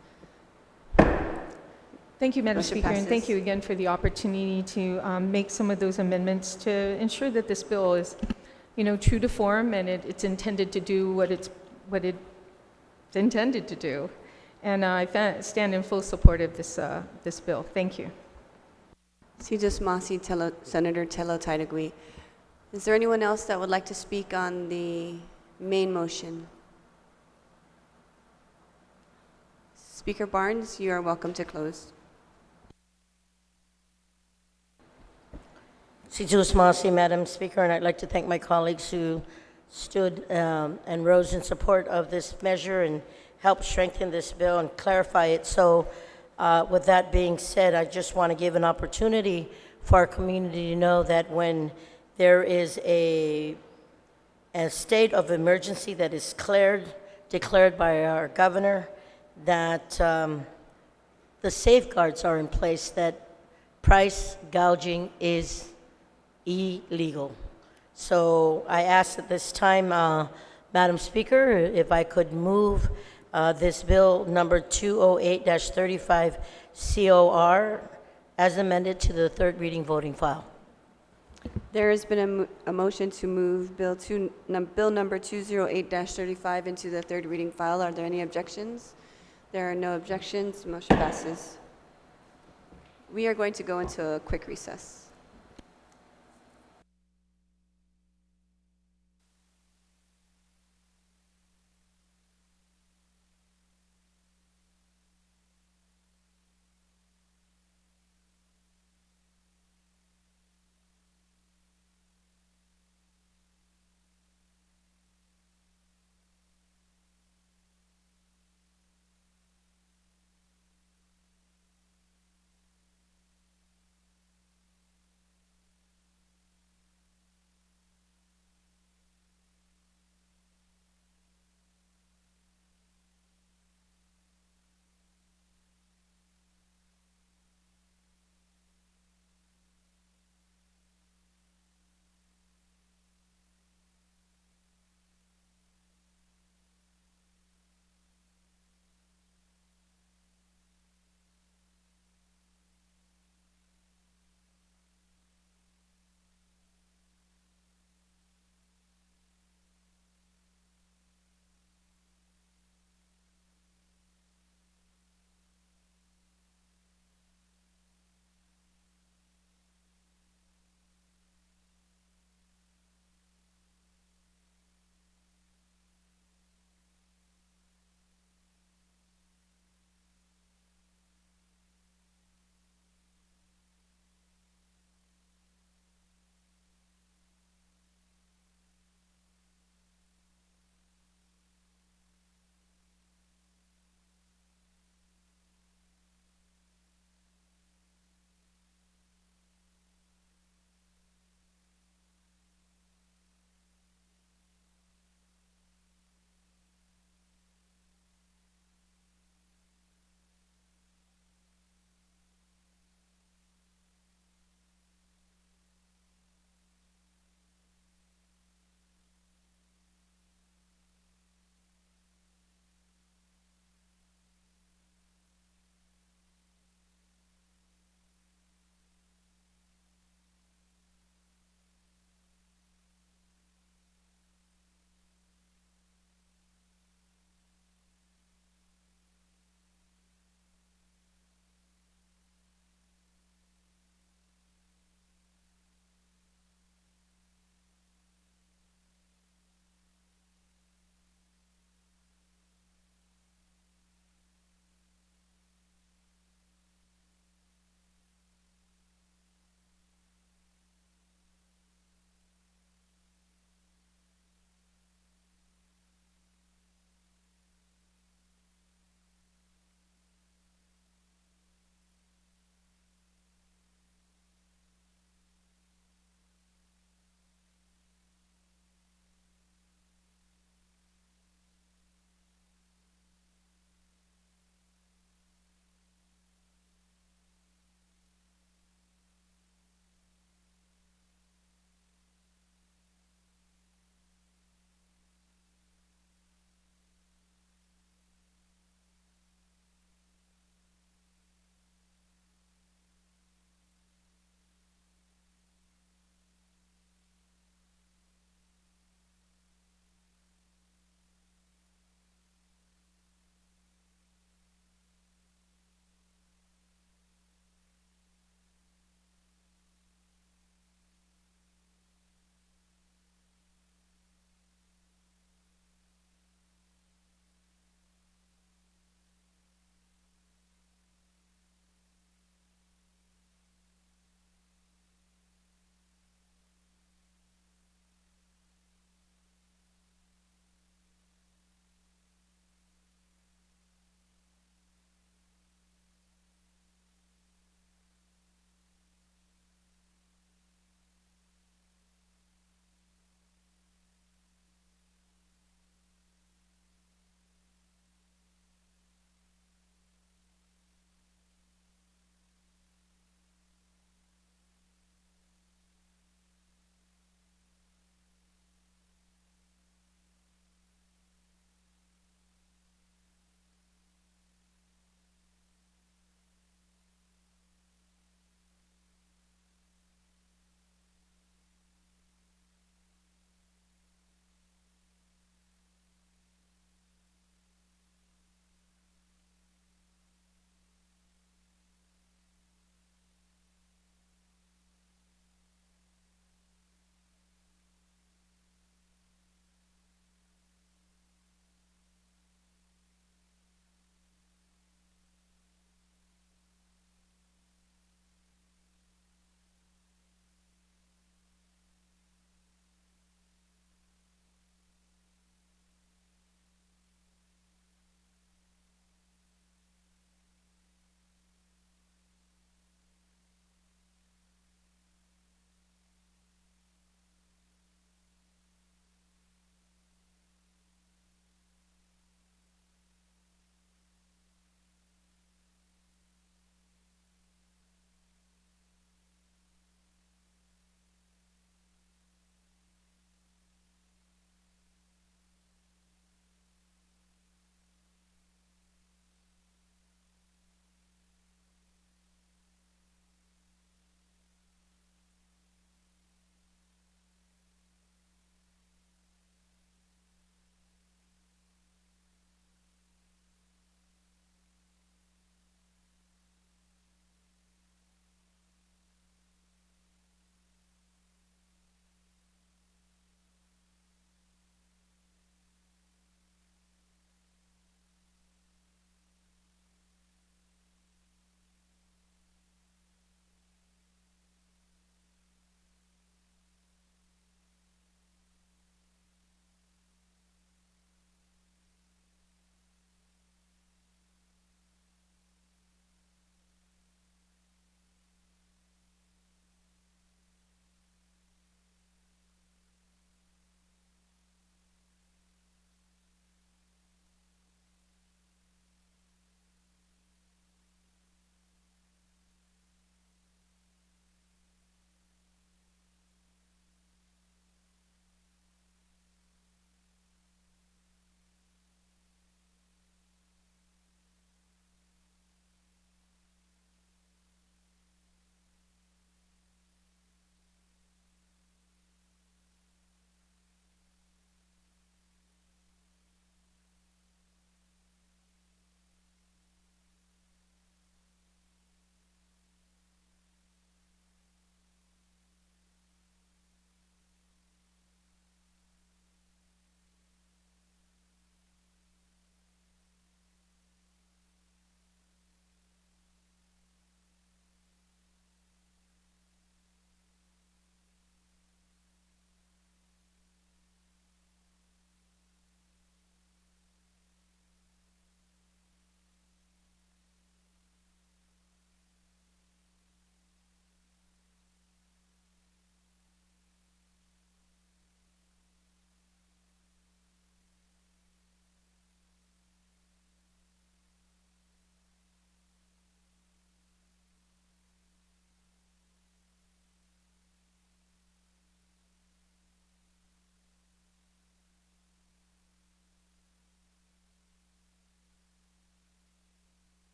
Thank you, Madam Motion Speaker, and thank passes. you again for the opportunity to make some of those amendments to ensure that this bill is, true to form and it's intended to do what it's intended to do. And I stand in full support of this bill. Thank you. Sijus Masi, Senator Tello Tydegui. Is there anyone else that would like to speak on the main motion? Speaker Barnes, you are welcome to close. Sijuos Masi, Madam Speaker, and I'd like to thank my colleagues who stood and rose in support of this measure and helped strengthen this bill and clarify it. So with that being said, I just want to give an opportunity for our community to know that when there is a state of emergency that is declared by our governor, that the safeguards are in place, that price gouging is illegal. So I ask at this time, Madam Speaker, if I could move this bill number 208-35 COR as amended to the third reading voting file. There has been a motion to move bill number 208-35 into the third reading file. Are there any objections? There are no objections. Motion passes. We are going to go into a quick recess.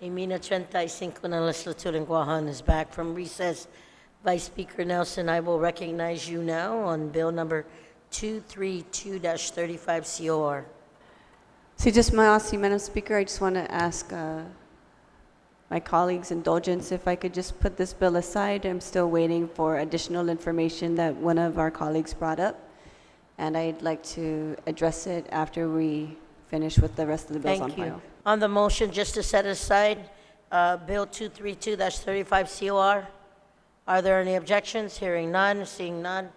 Emina 35 na legislatura in Guahan is back from recess. Vice Speaker Nelson, I will recognize you now on Bill number 232-35 COR. So just Madam Speaker, I just want to ask my colleagues' indulgence if I could just put this bill aside. I'm still waiting for additional information that one of our colleagues brought up, and I'd like to address it after we finish with the rest of the bills on Thank you. file. On the motion just to set aside Bill 232-35 COR, are there any objections? Hearing none, seeing none,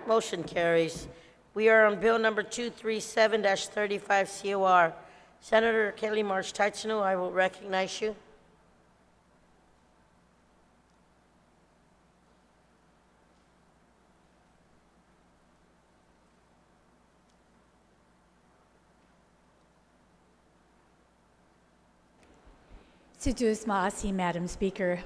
motion carries. We are on Bill number 237-35 COR. Senator Kelly March Taitsinu, I will recognize you. Sidus Maasi, Madam Speaker.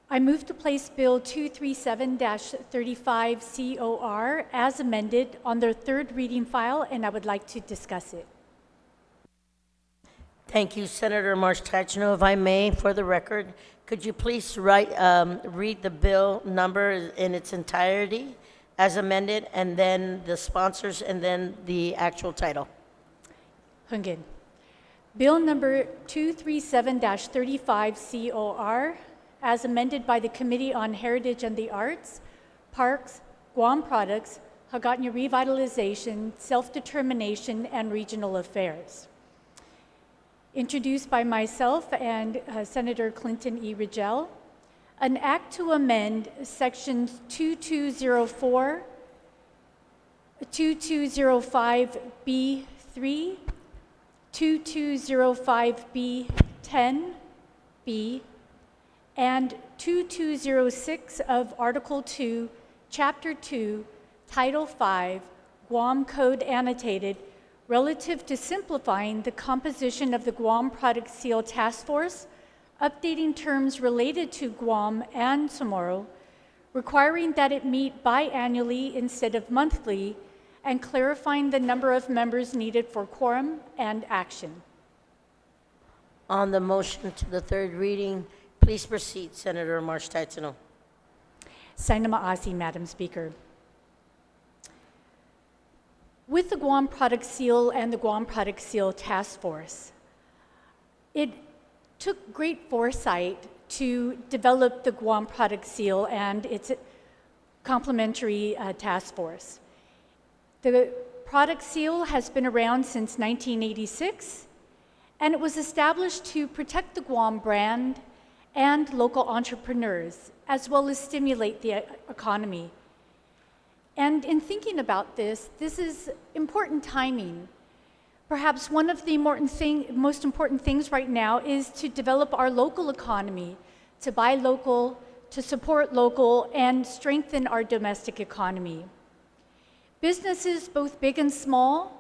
I move to place Bill 237-35 COR as amended on their third reading file, and I would like to discuss it. Thank you, Senator March Taitsinu. If I may, for the record, could you please read the bill number in its entirety as amended, and then the sponsors, and then the actual title? Hungin. Bill number 237-35 COR, as amended by the Committee on Heritage and the Arts, Parks, Guam Products, Hagatna Revitalization, Self-Determination, and Regional Affairs. Introduced by myself and Senator Clinton E. Rigel, an act to amend sections 2204, 2205B3, 2205B10B, and 2206 of Article 2, Chapter 2, Title 5, Guam Code Annotated, relative to simplifying the composition of the Guam Product Seal Task Force, updating terms related to Guam and Chamorro, requiring that it meet biannually instead of monthly, and clarifying the number of members needed for quorum and action. On the motion to the third reading, please proceed, Senator March Taitsinu. Sainama Asi, Madam Speaker. With the Guam Product Seal and the Guam Product Seal Task Force, it took great foresight to develop the Guam Product Seal and its complementary task force. The product seal has been around since 1986, and it was established to protect the Guam brand and local entrepreneurs, as well as stimulate the economy. And in thinking about this is important timing. Perhaps one of the most important things right now is to develop our local economy, to buy local, to support local, and strengthen our domestic economy. Businesses, both big and small,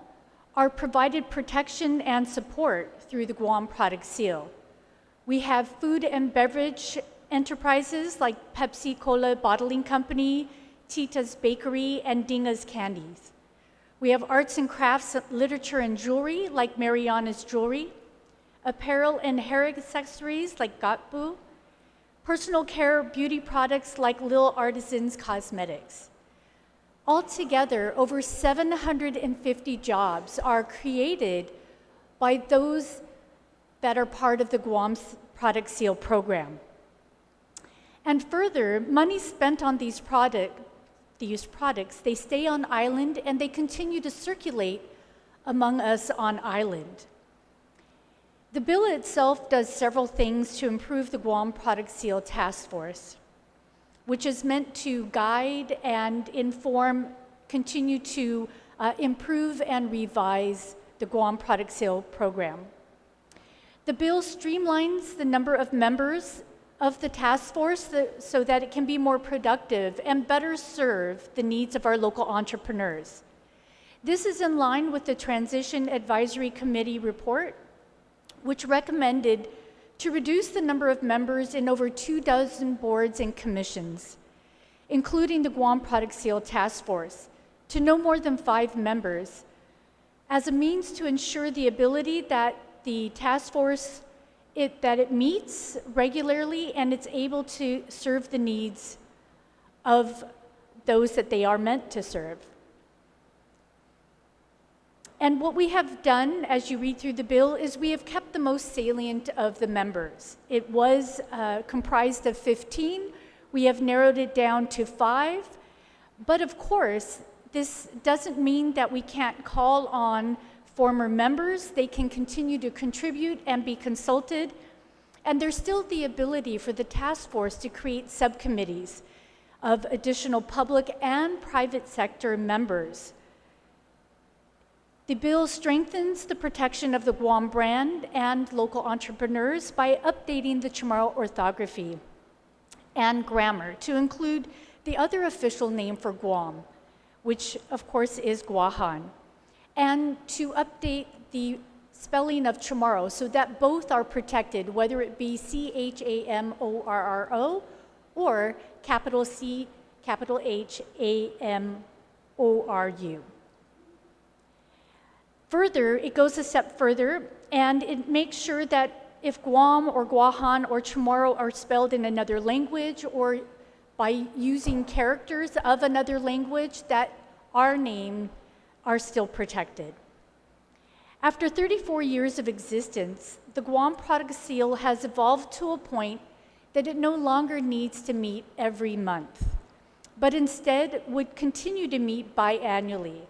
are provided protection and support through the Guam Product Seal. We have food and beverage enterprises like Pepsi Cola Bottling Company, Tita's Bakery, and Dinga's Candies. We have arts and crafts, literature and jewelry like Mariana's Jewelry, apparel and hair accessories like Gatbu, personal care beauty products like Lil Artisans Cosmetics. Altogether, over 750 jobs are created by those that are part of the Guam Product Seal program. And further, money spent on these products, they stay on island and they continue to circulate among us on island. The bill itself does several things to improve the Guam Product Seal Task Force, which is meant to guide and inform, continue to improve and revise the Guam Product Seal program. The bill streamlines the number of members of the task force so that it can be more productive and better serve the needs of our local entrepreneurs. This is in line with the Transition Advisory Committee report, which recommended to reduce the number of members in over 24 boards and commissions, including the Guam Product Seal Task Force, to no more than 5 members, as a means to ensure the ability that the task force, that it meets regularly and it's able to serve the needs of those that they are meant to serve. And what we have done, as you read through the bill, is we have kept the most salient of the members. It was comprised of 15. We have narrowed it down to 5. But of course, this doesn't mean that we can't call on former members. They can continue to contribute and be consulted. And there's still the ability for the task force to create subcommittees of additional public and private sector members. The bill strengthens the protection of the Guam brand and local entrepreneurs by updating the Chamorro orthography and grammar to include the other official name for Guam, which of course is Guahan, and to update the spelling of Chamorro so that both are protected, whether it be Chamorro or capital C, capital Hamoru. Further, it goes a step further, and it makes sure that if Guam or Guahan or Chamorro are spelled in another language or by using characters of another language, that our name are still protected. After 34 years of existence, the Guam Product Seal has evolved to a point that it no longer needs to meet every month, but instead would continue to meet biannually.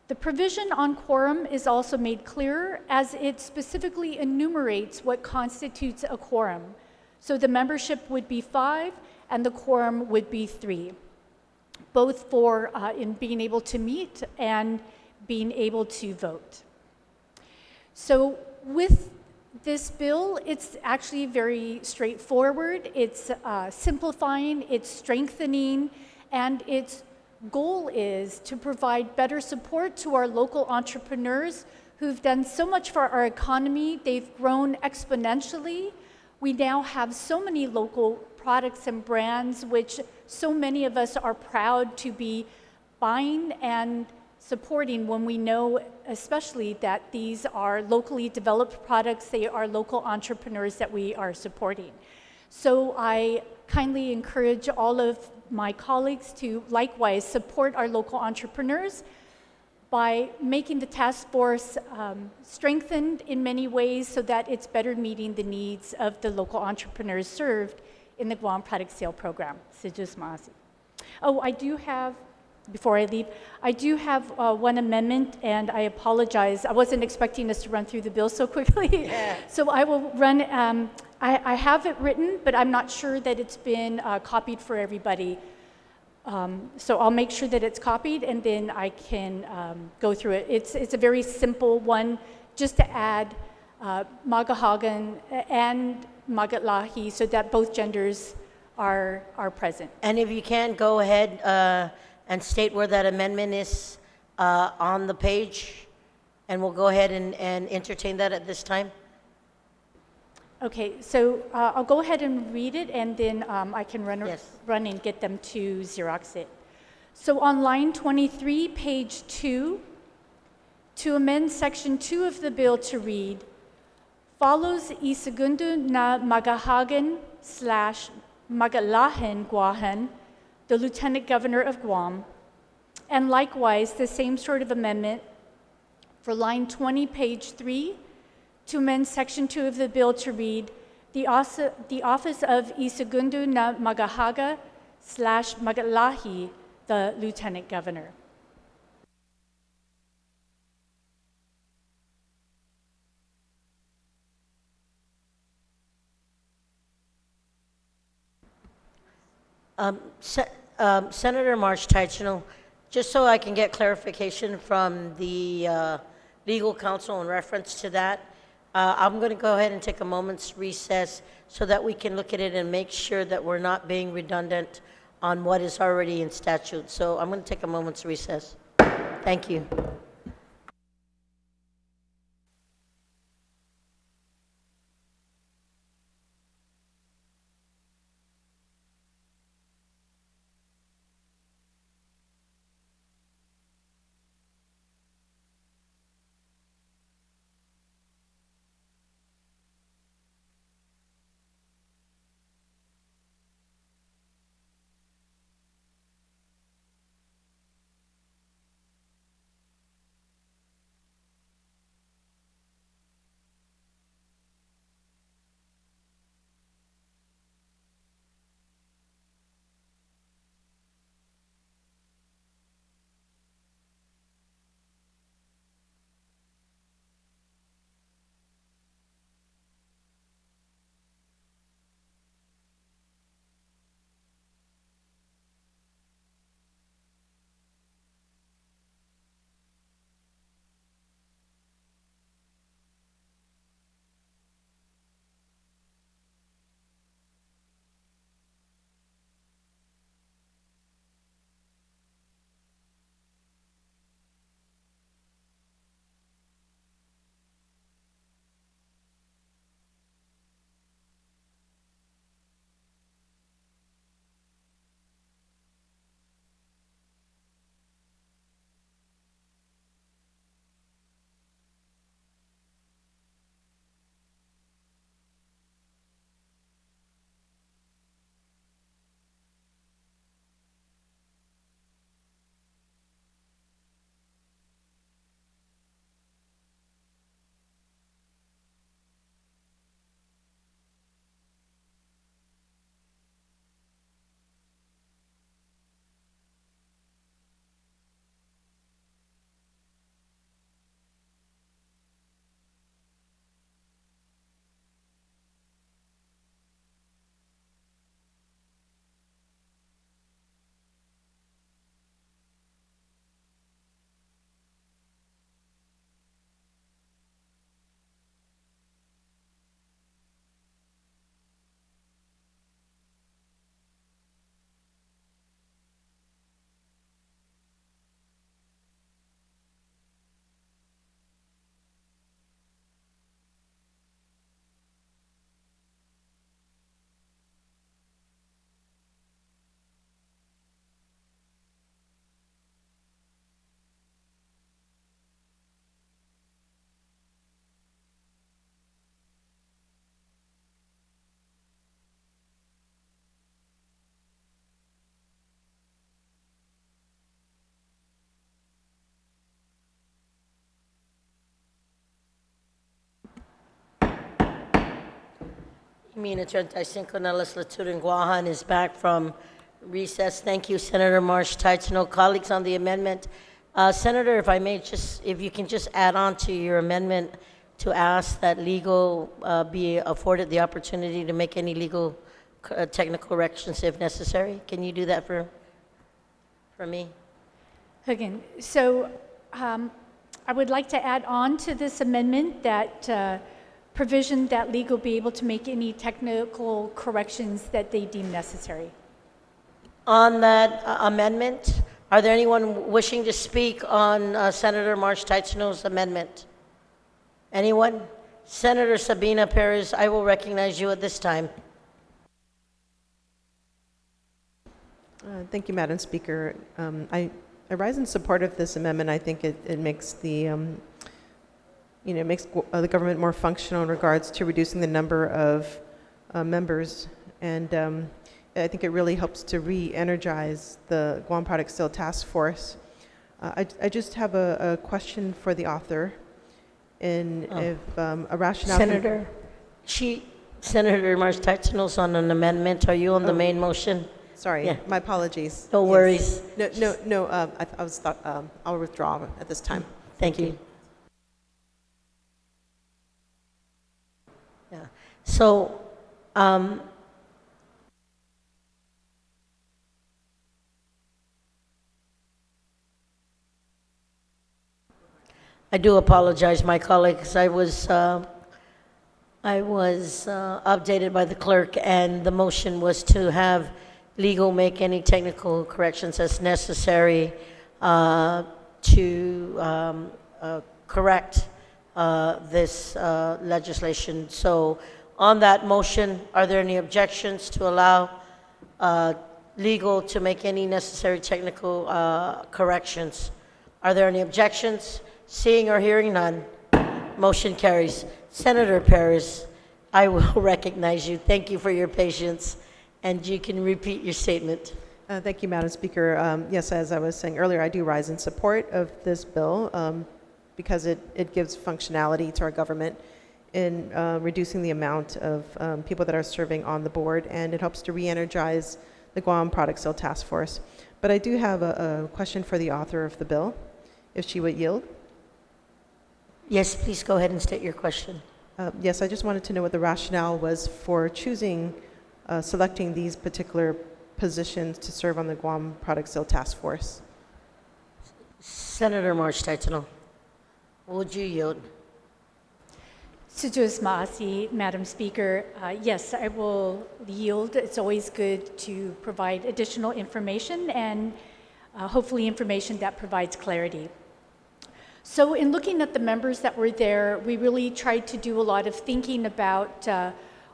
The provision on quorum is also made clearer as it specifically enumerates what constitutes a quorum. So the membership would be 5 and the quorum would be 3, both for in being able to meet and being able to vote. So with this bill, it's actually very straightforward. It's simplifying, it's strengthening, and its goal is to provide better support to our local entrepreneurs who've done so much for our economy. They've grown exponentially. We now have so many local products and brands, which so many of us are proud to be buying and supporting when we know especially that these are locally developed products, they are local entrepreneurs that we are supporting. So I kindly encourage all of my colleagues to likewise support our local entrepreneurs by making the task force strengthened in many ways so that it's better meeting the needs of the local entrepreneurs served in the Guam Product Sale Program. Sijus Maasi. Oh, I do have, before I leave, I do have one amendment, and I apologize. I wasn't expecting us to run through the bill so quickly. Yeah. So I will run, I have it written, but I'm not sure that it's been copied for everybody. So I'll make sure that it's copied, and then I can go through it. It's a very simple one, just to add Magahagan and Magatlahi so that both genders are present. And if you can, go ahead and state where that amendment is on the page, and we'll go ahead and entertain that at this time. Okay, so I'll go ahead and read it, and then I can run and get them to Xerox it. So on line 23, page 2, to amend section 2 of the bill to read, follows I segundo na Magahagan / Magalahan Guahan, the Lieutenant Governor of Guam, and likewise the same sort of amendment for line 20, page 3, to amend section 2 of the bill to read, the office of I segundo na Magahaga / Magalahi, the Lieutenant Governor. Senator March Teichner, just so I can get clarification from the legal counsel in reference to that, I'm going to go ahead and take a moment's recess so that we can look at it and make sure that we're not being redundant on what is already in statute. So I'm going to take a moment's recess. Thank you. Mina 35 na legislatura in Guahan is back from recess. Thank you, Senator Marsh Teichner. Colleagues on the amendment. Senator, if I may, if you can just add on to your amendment to ask that legal be afforded the opportunity to make any legal technical corrections if necessary. Can you do that for me? Again, so I would like to add on to this amendment that provision that legal be able to make any technical corrections that they deem necessary. On that amendment, are there anyone wishing to speak on Senator Marsh Teichner's amendment? Anyone? Senator Sabina Perez, I will recognize you at this time. Thank you, Madam Speaker. I rise in support of this amendment. I think it makes the the government more functional in regards to reducing the number of members, and I think it really helps to re-energize the Guam Product Sale Task Force. I just have a question for the author, and if a rationale. Senator Marsh Teichner's on an amendment. Are you on the main motion? Sorry, Yeah. my apologies. No worries. No. I'll withdraw at this time. Thank you. Yeah. So, I do apologize, my colleagues. I was updated by the clerk, and the motion was to have legal make any technical corrections as necessary to correct this legislation. So on that motion, are there any objections to allow legal to make any necessary technical corrections? Are there any objections? Seeing or hearing none, motion carries. Senator Perez, I will recognize you. Thank you for your patience, and you can repeat your statement. Thank you, Madam Speaker. Yes, as I was saying earlier, I do rise in support of this bill because it gives functionality to our government in reducing the amount of people that are serving on the board, and it helps to re-energize the Guam Product Sale Task Force. But I do have a question for the author of the bill, if she would yield. Yes, please go ahead and state your question. Yes, I just wanted to know what the rationale was for choosing, selecting these particular positions to serve on the Guam Product Sale Task Force. Senator Marsh Teichner, would you yield? Sujus Maasi, Madam Speaker. Yes, I will yield. It's always good to provide additional information and hopefully information that provides clarity. So in looking at the members that were there, we really tried to do a lot of thinking about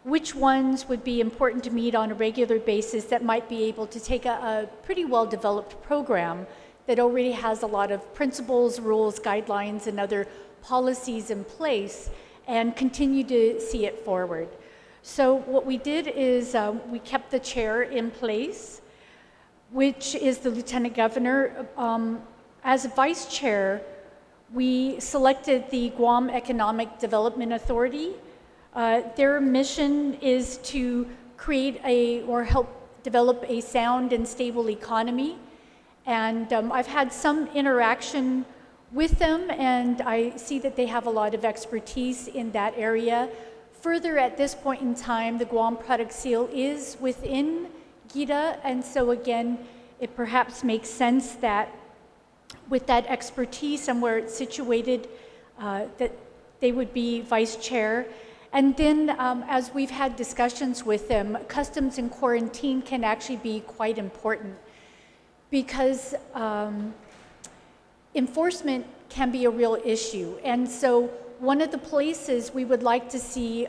which ones would be important to meet on a regular basis that might be able to take a pretty well-developed program that already has a lot of principles, rules, guidelines, and other policies in place and continue to see it forward. So what we did is we kept the chair in place, which is the Lieutenant Governor. As a vice chair, we selected the Guam Economic Development Authority. Their mission is to create or help develop a sound and stable economy. And I've had some interaction with them, and I see that they have a lot of expertise in that area. Further, at this point in time, the Guam Product Seal is within GIDA, and so again, it perhaps makes sense that with that expertise and where it's situated, that they would be vice chair. And then as we've had discussions with them, customs and quarantine can actually be quite important because enforcement can be a real issue. And so one of the places we would like to see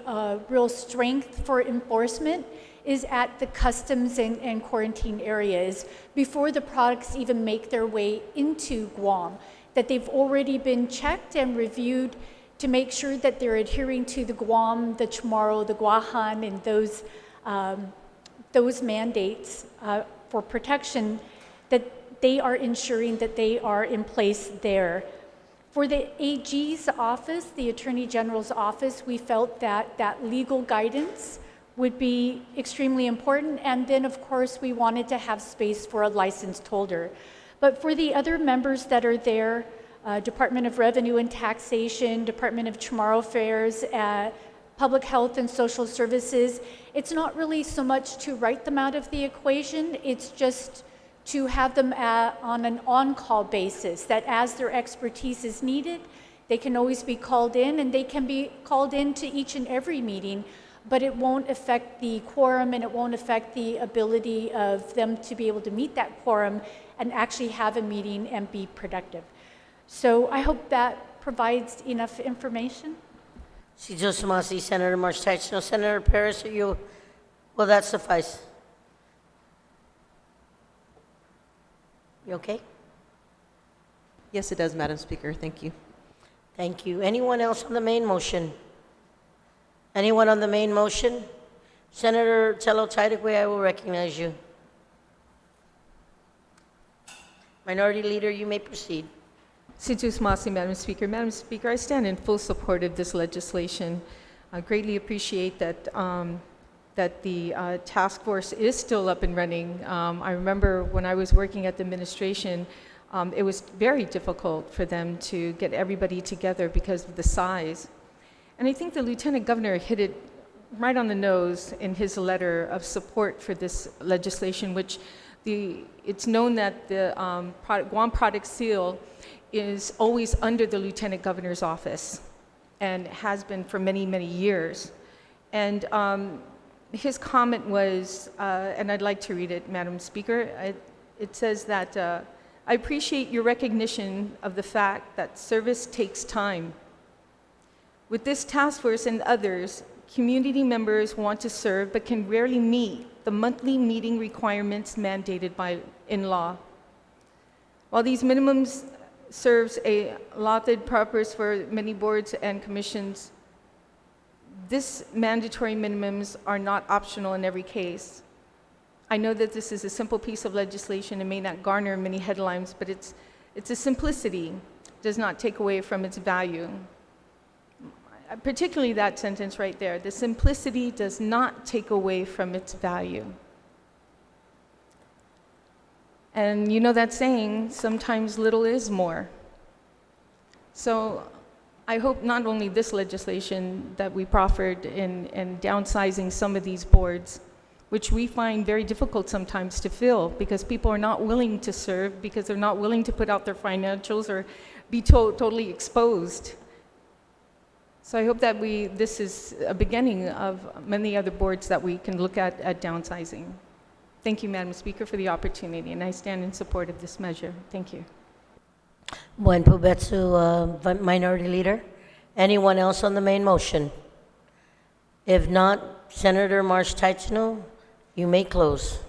real strength for enforcement is at the customs and quarantine areas before the products even make their way into Guam, that they've already been checked and reviewed to make sure that they're adhering to the Guam, the Chamorro, the Guahan, and those mandates for protection, that they are ensuring that they are in place there. For the AG's office, the Attorney General's office, we felt that that legal guidance would be extremely important. And then, of course, we wanted to have space for a licensed holder. But for the other members that are there, Department of Revenue and Taxation, Department of Chamorro Affairs, Public Health and Social Services, it's not really so much to write them out of the equation, it's just to have them on an on-call basis, that as their expertise is needed, they can always be called in, and they can be called in to each and every meeting, but it won't affect the quorum and it won't affect the ability of them to be able to meet that quorum and actually have a meeting and be productive. So I hope that provides enough information. Si Josomasi, Senator March Tachino, Senator Paris, will that suffice? You okay? Yes, it does, Madam Speaker. Thank you. Thank you. Anyone else on the main motion? Anyone on the main motion? Senator Tello Taitegui, I will recognize you. Minority Leader, you may proceed. Situs Masi, Madam Speaker. Madam Speaker, I stand in full support of this legislation. I greatly appreciate that that the task force is still up and running. I remember when I was working at the administration, it was very difficult for them to get everybody together because of the size. And I think the Lieutenant Governor hit it right on the nose in his letter of support for this legislation, which it's known that the Guam Product Seal is always under the Lieutenant Governor's office and has been for many, many years. And his comment was, and I'd like to read it, Madam Speaker. It says that, I appreciate your recognition of the fact that service takes time. With this task force and others, community members want to serve but can rarely meet the monthly meeting requirements mandated in law. While these minimums serves a allotted purpose for many boards and commissions, this mandatory minimums are not optional in every case. I know that this is a simple piece of legislation and may not garner many headlines, but it's a simplicity, does not take away from its value. Particularly that sentence right there, the simplicity does not take away from its value. And you know that saying, sometimes little is more. So I hope not only this legislation that we proffered in downsizing some of these boards, which we find very difficult sometimes to fill because people are not willing to serve, because they're not willing to put out their financials or be totally exposed. So I hope that this is a beginning of many other boards that we can look at downsizing. Thank you, Madam Speaker, for the opportunity, and I stand in support of this measure. Thank you. Buen Pubetsu, Minority Leader. Anyone else on the main motion? If not, Senator March Tachino, you may close.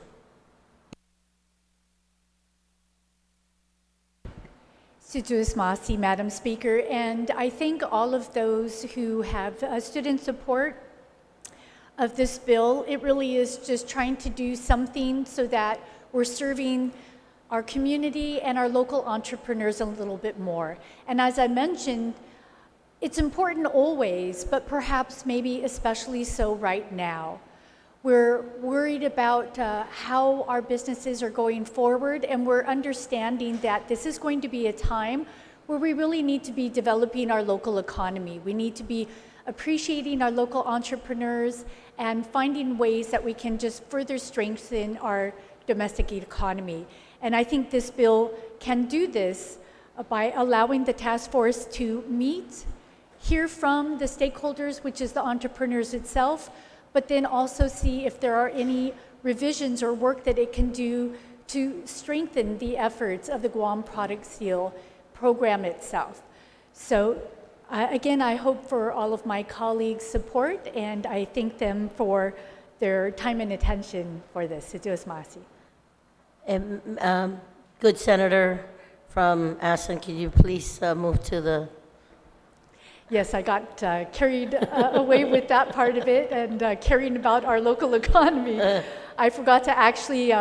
Situus Masi, Madam Speaker, and I thank all of those who have stood in support of this bill. It really is just trying to do something so that we're serving our community and our local entrepreneurs a little bit more. And as I mentioned, it's important always, but perhaps maybe especially so right now. We're worried about how our businesses are going forward, and we're understanding that this is going to be a time where we really need to be developing our local economy. We need to be appreciating our local entrepreneurs and finding ways that we can just further strengthen our domestic economy. And I think this bill can do this by allowing the task force to meet, hear from the stakeholders, which is the entrepreneurs itself, but then also see if there are any revisions or work that it can do to strengthen the efforts of the Guam Product Seal program itself. So again, I hope for all of my colleagues' support, and I thank them for their time and attention for this. Situus Masi. Good Senator from Aston, can you please move to the... Yes, I got carried away with that part of it and caring about our local economy. I forgot to actually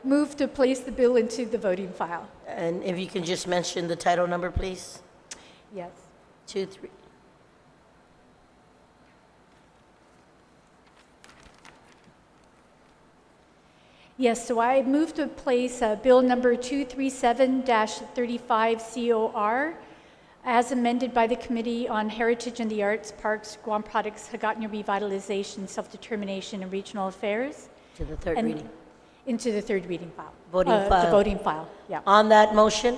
move to place the bill into the voting file. And if you can just mention the title number, please. Yes. 2, 3. Yes, so I move to place Bill number 237-35 COR as amended by the Committee on Heritage and the Arts, Parks, Guam Products, Hagåtña Revitalization, Self-Determination, and Regional Affairs. To the third And reading. into the third reading file. Voting The file. voting file, yeah. On that motion,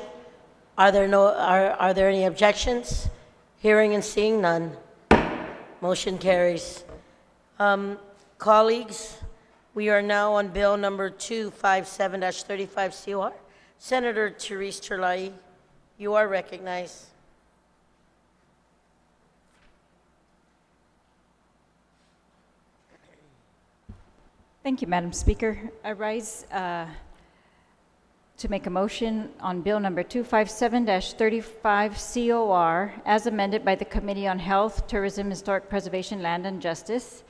are there any objections? Hearing and seeing none. Motion carries. Colleagues, we are now on bill number 257-35 COR. Senator Therese Terlai, you are recognized. Thank you, Madam Speaker. I rise to make a motion on Bill number 257-35 COR as amended by the Committee on Health, Tourism, Historic Preservation, Land and Justice.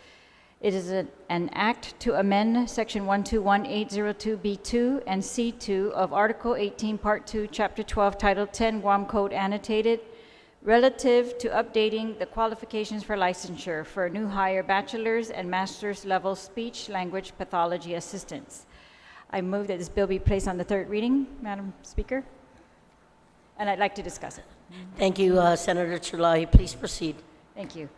It is an act to amend Section 121802B2 and C2 of Article 18, Part 2, Chapter 12, Title 10, Guam Code Annotated, relative to updating the qualifications for licensure for new hire bachelor's and master's level speech language pathology assistants. I move that this bill be placed on the third reading, Madam Speaker, and I'd like to discuss it. Thank you, Senator Terlai. Please proceed. Thank you.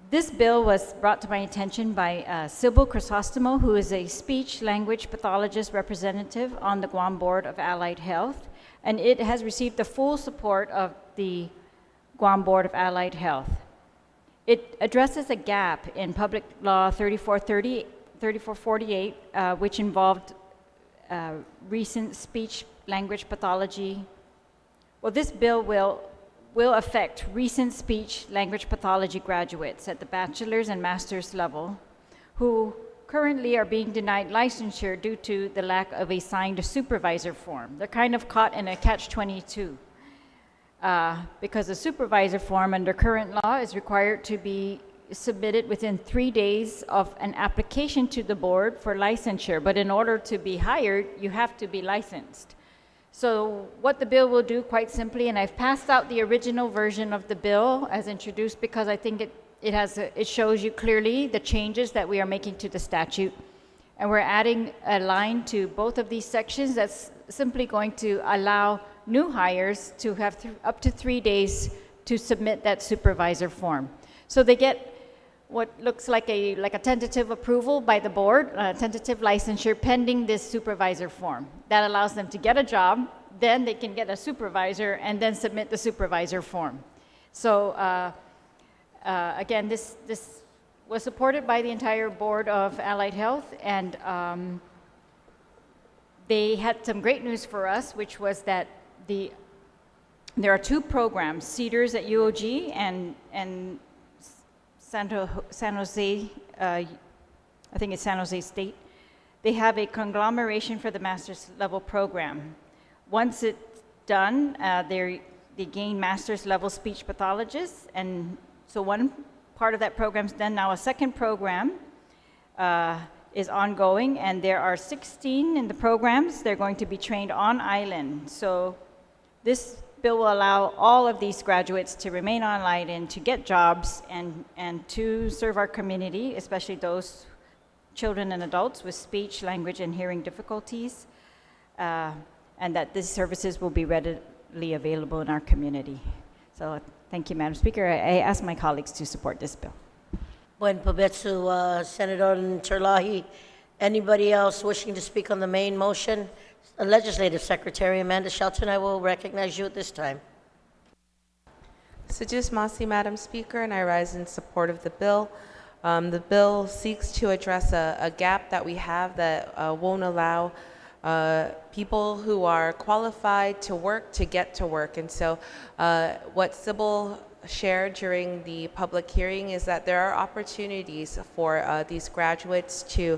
This bill was brought to my attention by Sybil Crisostomo, who is a speech language pathologist representative on the Guam Board of Allied Health, and it has received the full support of the Guam Board of Allied Health. It addresses a gap in Public Law 3448, which involved recent speech language pathology. Well, this bill will affect recent speech language pathology graduates at the bachelor's and master's level who currently are being denied licensure due to the lack of a signed supervisor form. They're kind of caught in a catch-22 because the supervisor form under current law is required to be submitted within 3 days of an application to the board for licensure, but in order to be hired, you have to be licensed. So what the bill will do, quite simply, and I've passed out the original version of the bill as introduced because I think it shows you clearly the changes that we are making to the statute. And we're adding a line to both of these sections that's simply going to allow new hires to have up to 3 days to submit that supervisor form. So they get what looks like a tentative approval by the board, tentative licensure pending this supervisor form. That allows them to get a job, then they can get a supervisor, and then submit the supervisor form. So again, this was supported by the entire board of Allied Health, and they had some great news for us, which was that there are 2 programs, Cedars at UOG and San Jose, I think it's San Jose State. They have a conglomeration for the master's level program. Once it's done, they gain master's level speech pathologists, and so one part of that program is done. Now a second program is ongoing, and there are 16 in the programs. They're going to be trained on island. So this bill will allow all of these graduates to remain on island, to get jobs, and to serve our community, especially those children and adults with speech, language, and hearing difficulties, and that these services will be readily available in our community. So thank you, Madam Speaker. I ask my colleagues to support this bill. Buen Pobetsu, Senator Terlahi. Anybody else wishing to speak on the main motion? Legislative Secretary Amanda Shelton, I will recognize you at this time. Sejus Masi, Madam Speaker, and I rise in support of the bill. The bill seeks to address a gap that we have that won't allow people who are qualified to work to get to work. And so what Sybil shared during the public hearing is that there are opportunities for these graduates to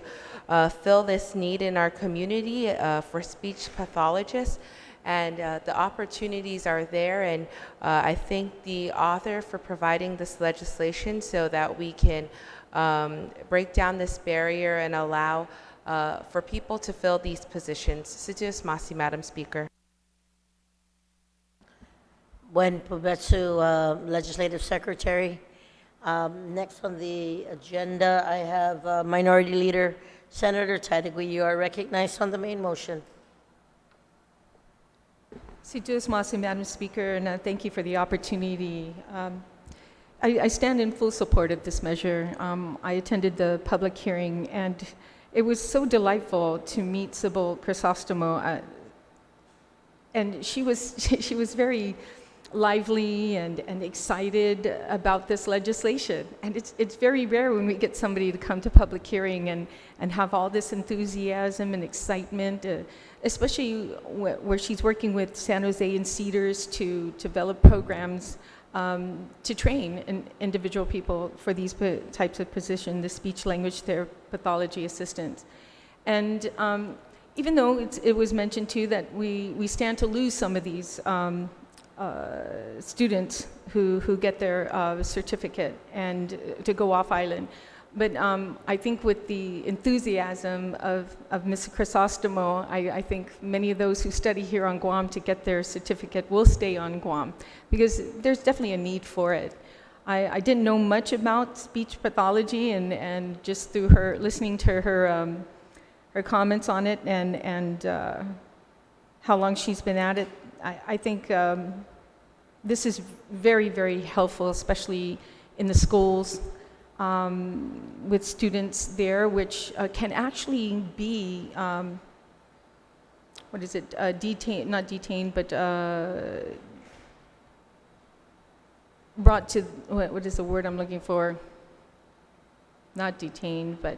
fill this need in our community for speech pathologists, and the opportunities are there, and I thank the author for providing this legislation so that we can break down this barrier and allow for people to fill these positions. Sejus Masi, Madam Speaker. Buen Pobetsu, Legislative Secretary. Next on the agenda, I have Minority Leader Senator Tadegui, you are recognized on the main motion. Situas Masi, Madam Speaker, and thank you for the opportunity. I stand in full support of this measure. I attended the public hearing, and it was so delightful to meet Sybil Chrysostomo. And she was very lively and excited about this legislation. And it's very rare when we get somebody to come to public hearing and have all this enthusiasm and excitement, especially where she's working with San Jose and Cedars to develop programs to train individual people for these types of positions, the speech language therapy pathology assistants. And even though it was mentioned too that we stand to lose some of these students who get their certificate and to go off island. But I think with the enthusiasm of Ms. Chrysostomo, I think many of those who study here on Guam to get their certificate will stay on Guam, because there's definitely a need for it. I didn't know much about speech pathology, and just through her listening to her comments on it and how long she's been at it, I think this is very, very helpful, especially in the schools with students there, which can actually be, detained, not detained, but brought to, what is the word I'm looking for? Not detained, but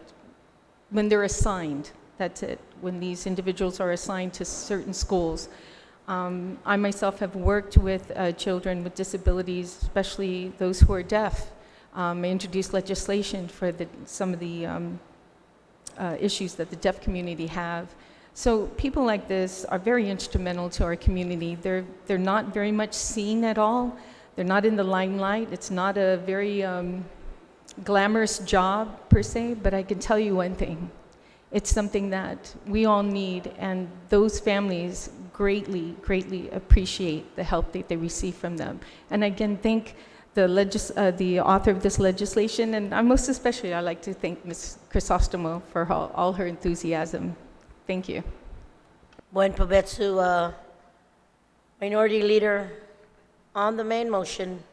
when they're assigned, that's it, when these individuals are assigned to certain schools. I myself have worked with children with disabilities, especially those who are deaf. I introduced legislation for some of the issues that the deaf community have. So people like this are very instrumental to our community. They're not very much seen at all. They're not in the limelight. It's not a very glamorous job per se, but I can tell you one thing. It's something that we all need, and those families greatly, greatly appreciate the help that they receive from them. And again, thank the author of this legislation, and most especially, I'd like to thank Ms. Chrysostomo for all her enthusiasm. Thank you. Buen Pabetsu, Minority Leader, on the main motion.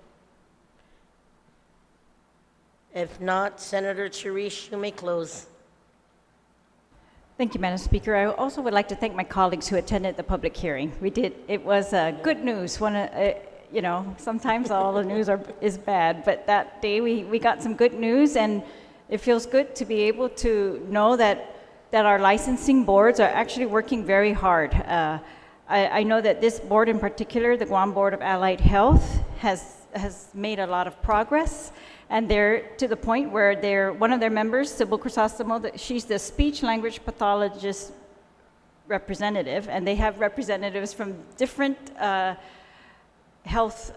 If not, Senator Chirish, you may close. Thank you, Madam Speaker. I also would like to thank my colleagues who attended the public hearing. It was good news. Sometimes all the news is bad, but that day we got some good news, and it feels good to be able to know that our licensing boards are actually working very hard. I know that this board in particular, the Guam Board of Allied Health, has made a lot of progress. And they're to the point where one of their members, Sybil Chrysostomo, she's the speech language pathologist representative, and they have representatives from different health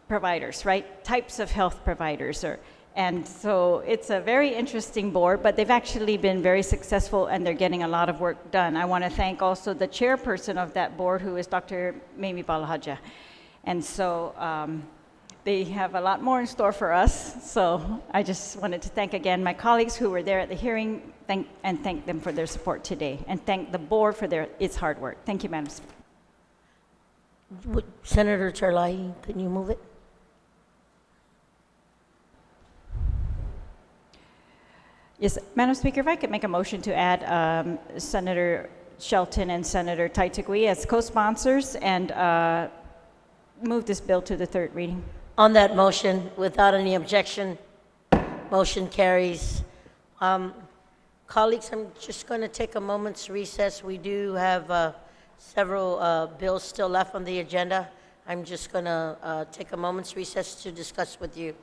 providers, right? Types of health providers. And so it's a very interesting board, but they've actually been very successful, and they're getting a lot of work done. I want to thank also the chairperson of that board, who is Dr. Mamie Balahaja. And so they have a lot more in store for us. So I just wanted to thank again my colleagues who were there at the hearing, and thank them for their support today, and thank the board for its hard work. Thank you, Madam Speaker. Senator Charlai, can you move it? Yes, Madam Speaker, if I could make a motion to add Senator Shelton and Senator Taitigui as co-sponsors, and move this bill to the third reading. On that motion, without any objection, motion carries. Colleagues, I'm just going to take a moment's recess. We do have several bills still left on the agenda. I'm just going to take a moment's recess to discuss with you.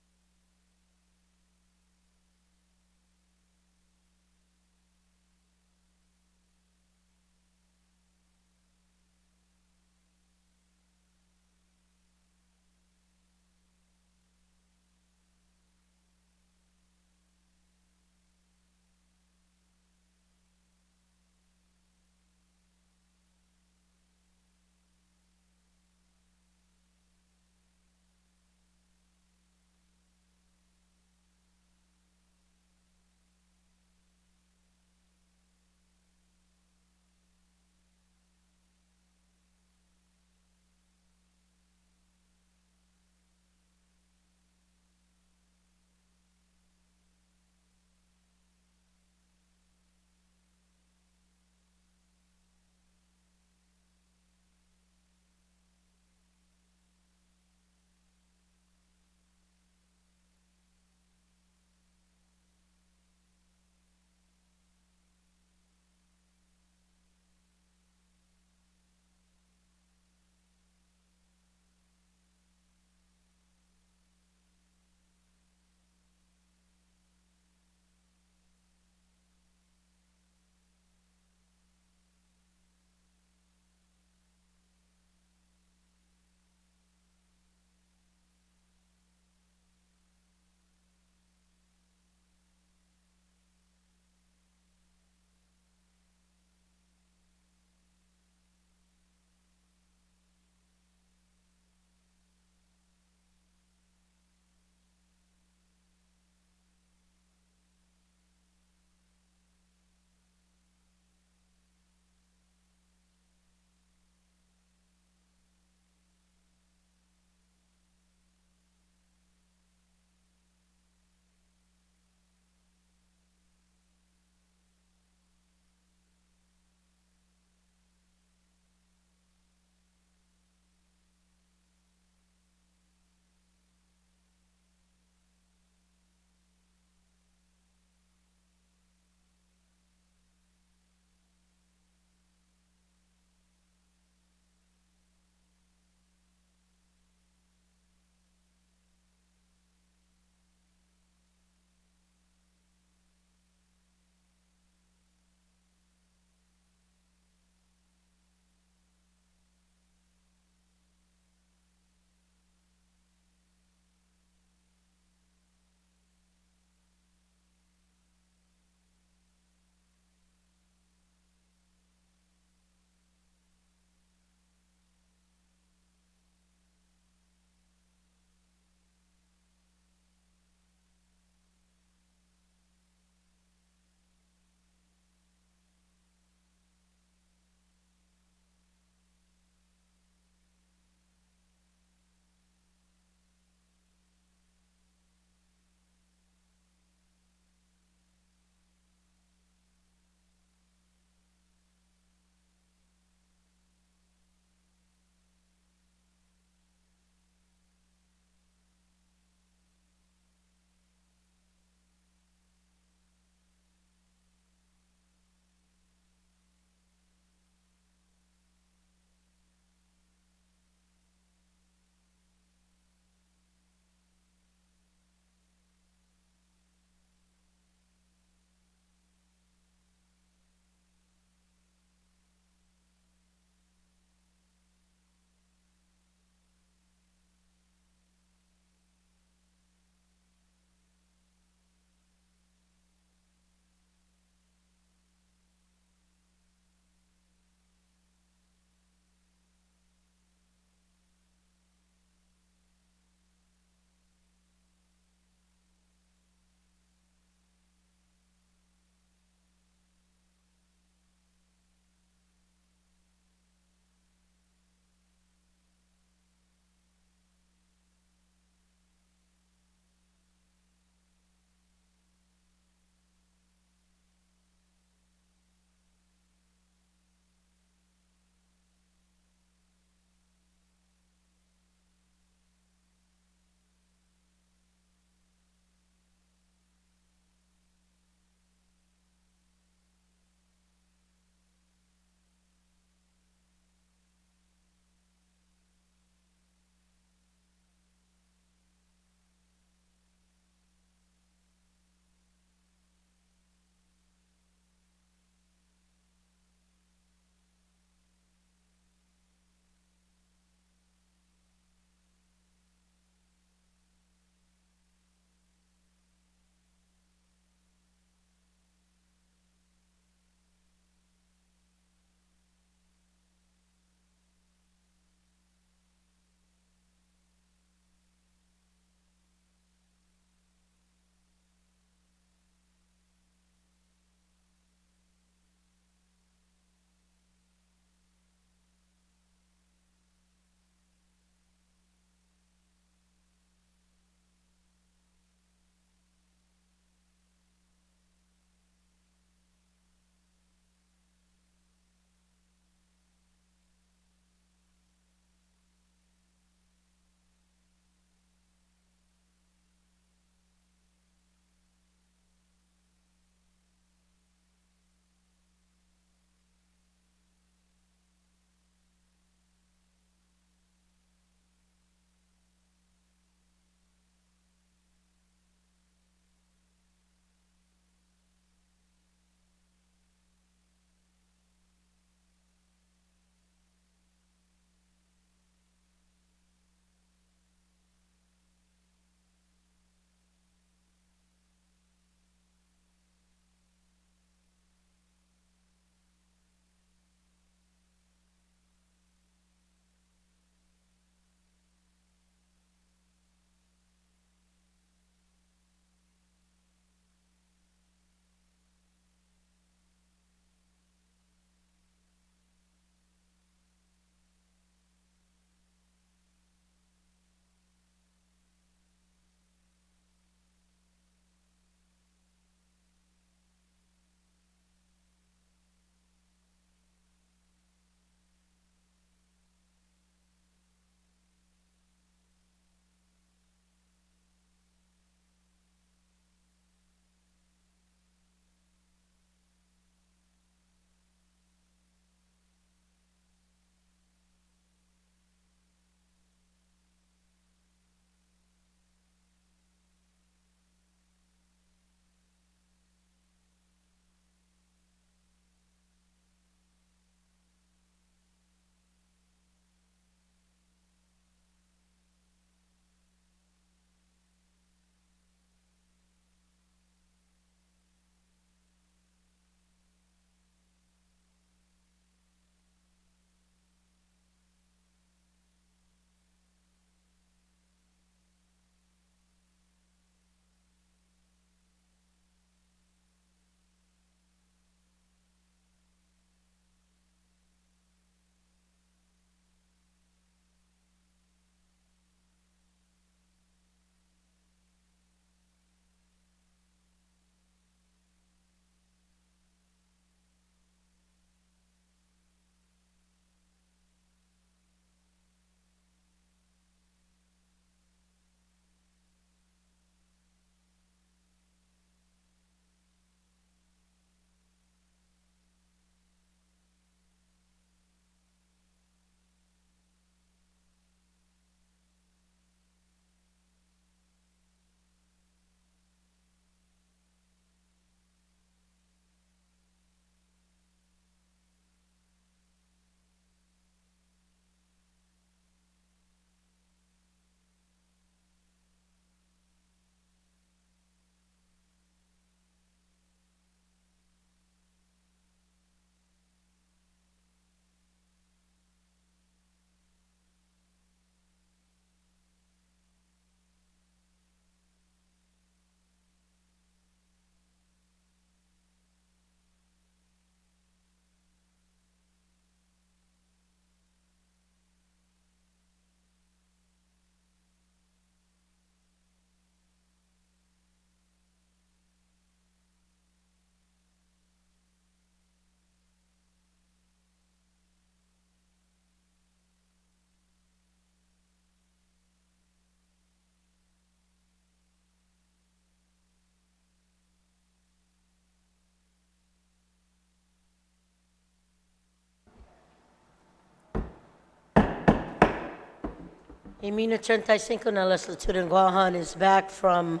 Y 35 na legislatura in Guahan is back from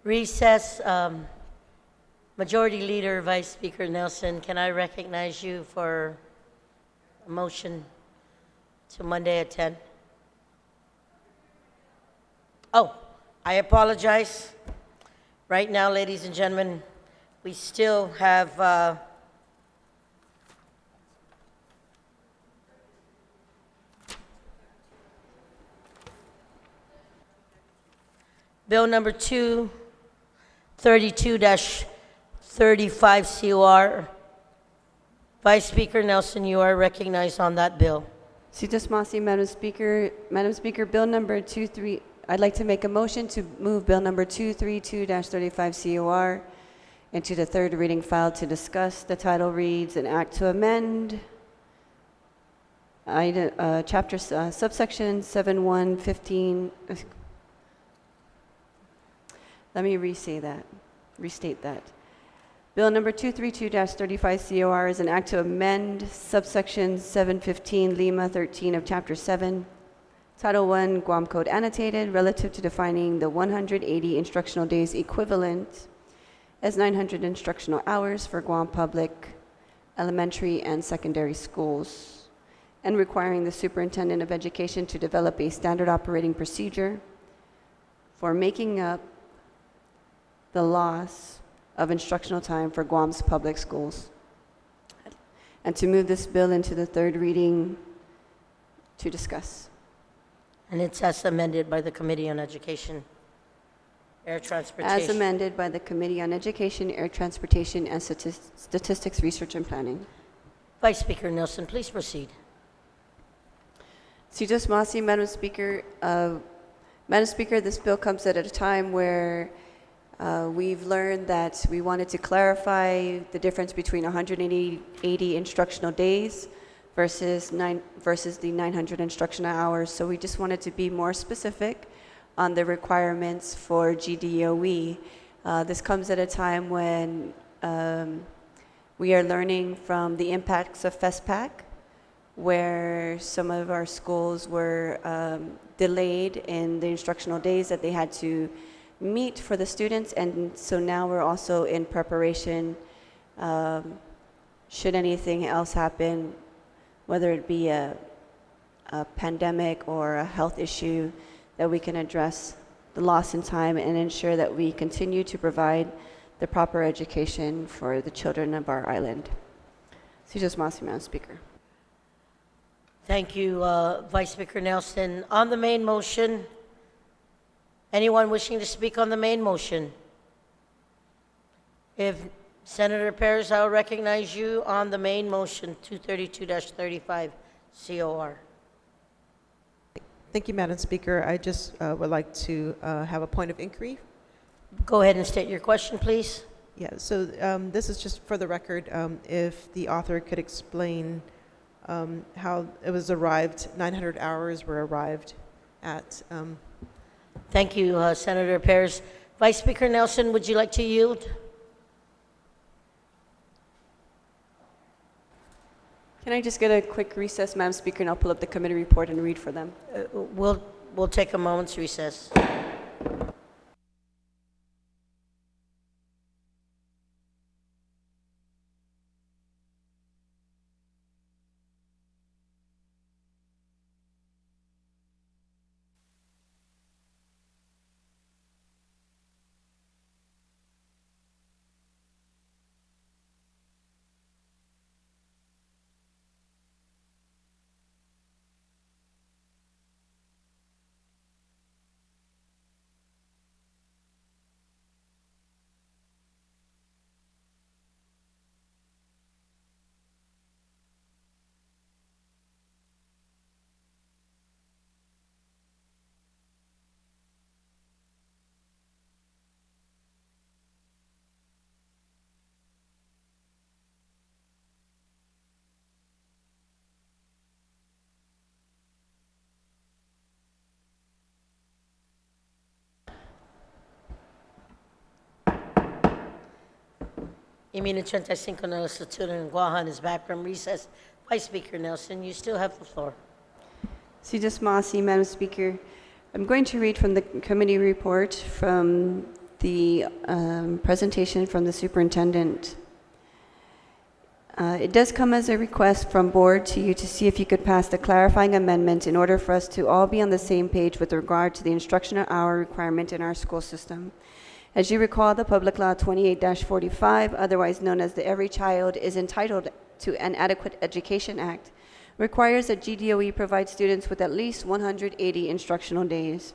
recess. Majority Leader, Vice Speaker Nelson, can I recognize you for a motion to Monday at 10? Oh, I apologize. Right now, ladies and gentlemen, we still have Bill number 232-35 COR. Vice Speaker Nelson, you are recognized on that bill. Sitas Masi, Madam Speaker. Madam Speaker, Bill number 23, I'd like to make a motion to move Bill number 232-35 COR into the third reading file to discuss. The title reads, an act to amend subsection 7115. Let me restate that. Bill number 232-35 COR is an act to amend subsection 715 Lima 13 of Chapter 7, Title 1, Guam Code Annotated, relative to defining the 180 instructional days equivalent as 900 instructional hours for Guam public, elementary, and secondary schools, and requiring the Superintendent of Education to develop a standard operating procedure for making up the loss of instructional time for Guam's public schools, and to move this bill into the third reading to discuss. And it's as amended by the Committee on Education, Air Transportation. As amended by the Committee on Education, Air Transportation, and Statistics, Research, and Planning. Vice Speaker Nelson, please proceed. Sitas Masi, Madam Speaker. Madam Speaker, this bill comes at a time where we've learned that we wanted to clarify the difference between 180 instructional days versus the 900 instructional hours. So we just wanted to be more specific on the requirements for GDOE. This comes at a time when we are learning from the impacts of FESPAC, where some of our schools were delayed in the instructional days that they had to meet for the students, and so now we're also in preparation should anything else happen, whether it be a pandemic or a health issue, that we can address the loss in time and ensure that we continue to provide the proper education for the children of our island. Sitas Masi, Madam Speaker. Thank you, Vice Speaker Nelson. On the main motion, anyone wishing to speak on the main motion? If Senator Perez, I'll recognize you on the main motion, 232-35 COR. Thank you, Madam Speaker. I just would like to have a point of inquiry. Go ahead and state your question, please. Yeah, so this is just for the record, if the author could explain how it was arrived, 900 hours were arrived at. Thank you, Senator Perez. Vice Speaker Nelson, would you like to yield? Can I just get a quick recess, Madam Speaker, and I'll pull up the committee report and read for them. We'll take a moment's recess. Y 35 na legislatura in Guahan is back from recess. Vice Speaker Nelson, you still have the floor. Sudas Masi, Madam Speaker. I'm going to read from the committee report from the presentation from the superintendent. It does come as a request from board to you to see if you could pass the clarifying amendment in order for us to all be on the same page with regard to the instructional hour requirement in our school system. As you recall, the Public Law 28-45, otherwise known as the Every Child is Entitled to an Adequate Education Act, requires that GDOE provide students with at least 180 instructional days.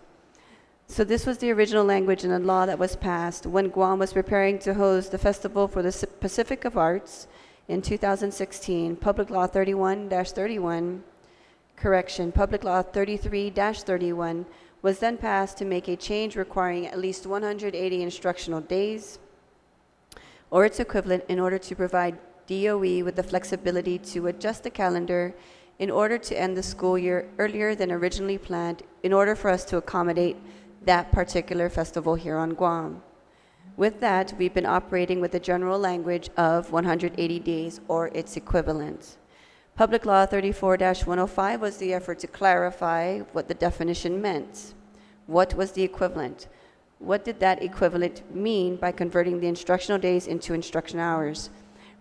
So this was the original language in the law that was passed when Guam was preparing to host the Festival for the Pacific of Arts in 2016. Public Law 31-31, Public Law 33-31 was then passed to make a change requiring at least 180 instructional days or its equivalent in order to provide DOE with the flexibility to adjust the calendar in order to end the school year earlier than originally planned in order for us to accommodate that particular festival here on Guam. With that, we've been operating with the general language of 180 days or its equivalent. Public Law 34-105 was the effort to clarify what the definition meant. What was the equivalent? What did that equivalent mean by converting the instructional days into instruction hours?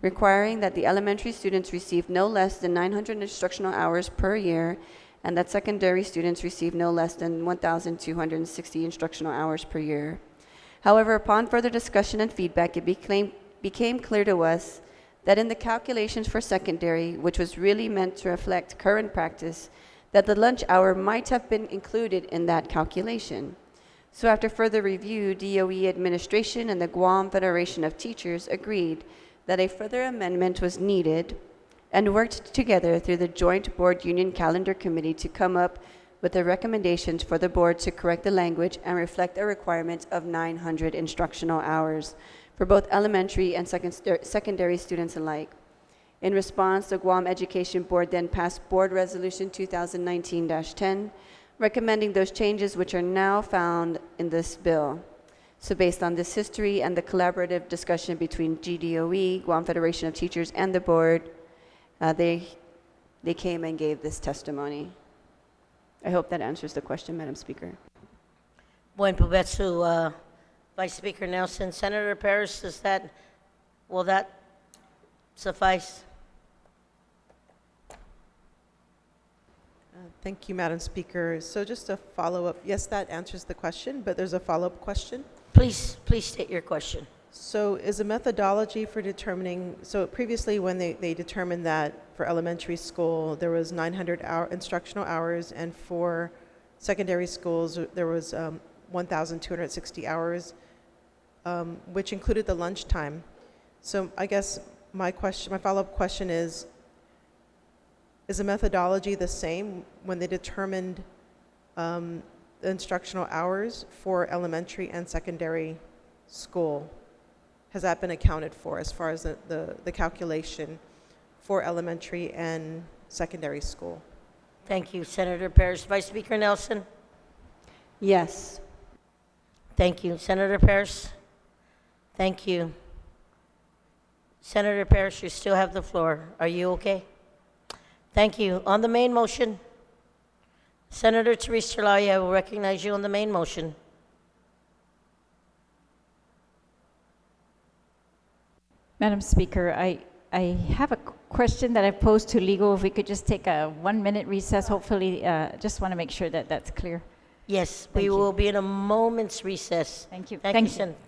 Requiring that the elementary students receive no less than 900 instructional hours per year and that secondary students receive no less than 1,260 instructional hours per year. However, upon further discussion and feedback, it became clear to us that in the calculations for secondary, which was really meant to reflect current practice, that the lunch hour might have been included in that calculation. So after further review, DOE administration and the Guam Federation of Teachers agreed that a further amendment was needed and worked together through the Joint Board Union Calendar Committee to come up with the recommendations for the board to correct the language and reflect a requirement of 900 instructional hours for both elementary and secondary students alike. In response, the Guam Education Board then passed Board Resolution 2019-10, recommending those changes which are now found in this bill. So based on this history and the collaborative discussion between GDOE, Guam Federation of Teachers, and the board, they came and gave this testimony. I hope that answers the question, Madam Speaker. Buen provecho, Vice Speaker Nelson. Senator Paris, will that suffice? Thank you, Madam Speaker. So just a follow-up. Yes, that answers the question, but there's a follow-up question. Please state your question. So is a methodology for determining, so previously when they determined that for elementary school, there was 900 instructional hours, and for secondary schools, there was 1,260 hours, which included the lunchtime. So I guess my follow-up question is the methodology the same when they determined the instructional hours for elementary and secondary school? Has that been accounted for as far as the calculation for elementary and secondary school? Thank you, Senator Paris. Vice Speaker Nelson? Yes. Thank you. Senator Paris? Thank you. Senator Paris, you still have the floor. Are you okay? Thank you. On the main motion, Senator Therese Chalabi, I will recognize you on the main motion. Madam Speaker, I have a question that I've posed to legal. If we could just take a 1-minute recess, hopefully, just want to make sure that that's clear. Yes, Thank we you. will be in a moment's recess. Thank you. Thank you, Senator.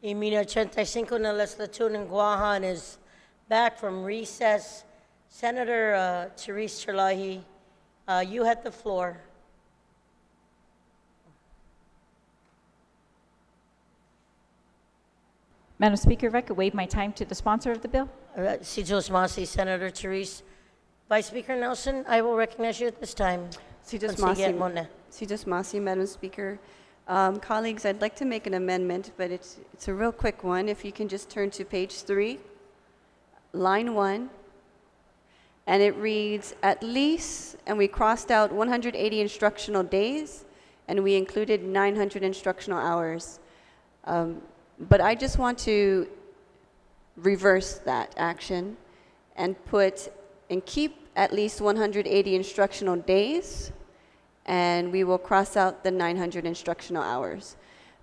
Imina 85 na legislature ng Guahan is back from recess. Senator Therese Chalahi, you had the floor. Madam Speaker, if I could waive my time to the sponsor of the bill? Si Jos Masi, Senator Therese. Vice Speaker Nelson, I will recognize you at this time. Si Diyos Consigliere Masi, Mona. Si Diyos Masi, Madam Speaker. Colleagues, I'd like to make an amendment, but it's a real quick one. If you can just turn to page 3, line 1, and it reads, at least, and we crossed out 180 instructional days, and we included 900 instructional hours. But I just want to reverse that action and keep at least 180 instructional days, and we will cross out the 900 instructional hours.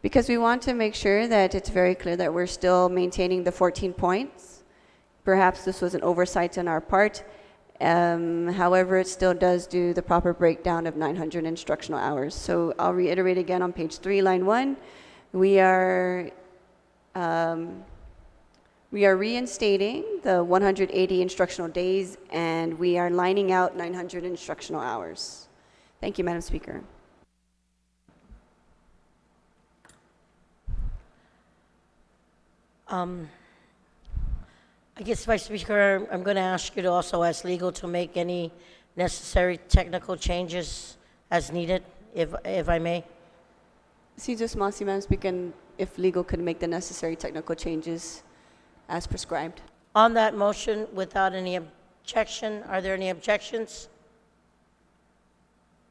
Because we want to make sure that it's very clear that we're still maintaining the 14 points. Perhaps this was an oversight on our part. However, it still does do the proper breakdown of 900 instructional hours. So I'll reiterate again on page 3, line 1. We are reinstating the 180 instructional days, and we are lining out 900 instructional hours. Thank you, Madam Speaker. I guess, Vice Speaker, I'm going to ask you to also ask legal to make any necessary technical changes as needed, if I may. Si Diyos Masi, Madam Speaker, and if legal could make the necessary technical changes as prescribed. On that motion, without any objection, are there any objections?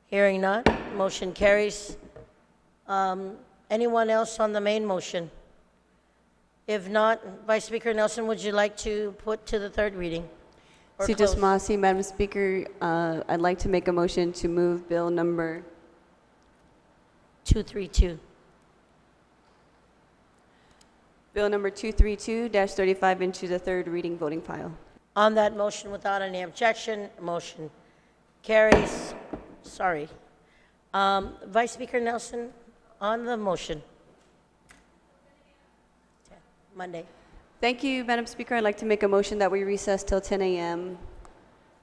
Hearing none, motion carries. Anyone else on the main motion? If not, Vice Speaker Nelson, would you like to put to the third reading? Or Si Diyos close? Masi, Madam Speaker, I'd like to make a motion to move bill number 232. Bill number 232-35 into the third reading voting file. On that motion, without any objection, motion carries. Sorry. Vice Speaker Nelson, on the motion. Monday. Thank you, Madam Speaker. I'd like to make a motion that we recess till 10 a.m.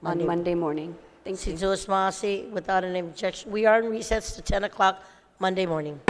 Monday. on Monday morning. Thank Si you. Jules Masi, without any objection. We are in recess to 10 o'clock Monday morning.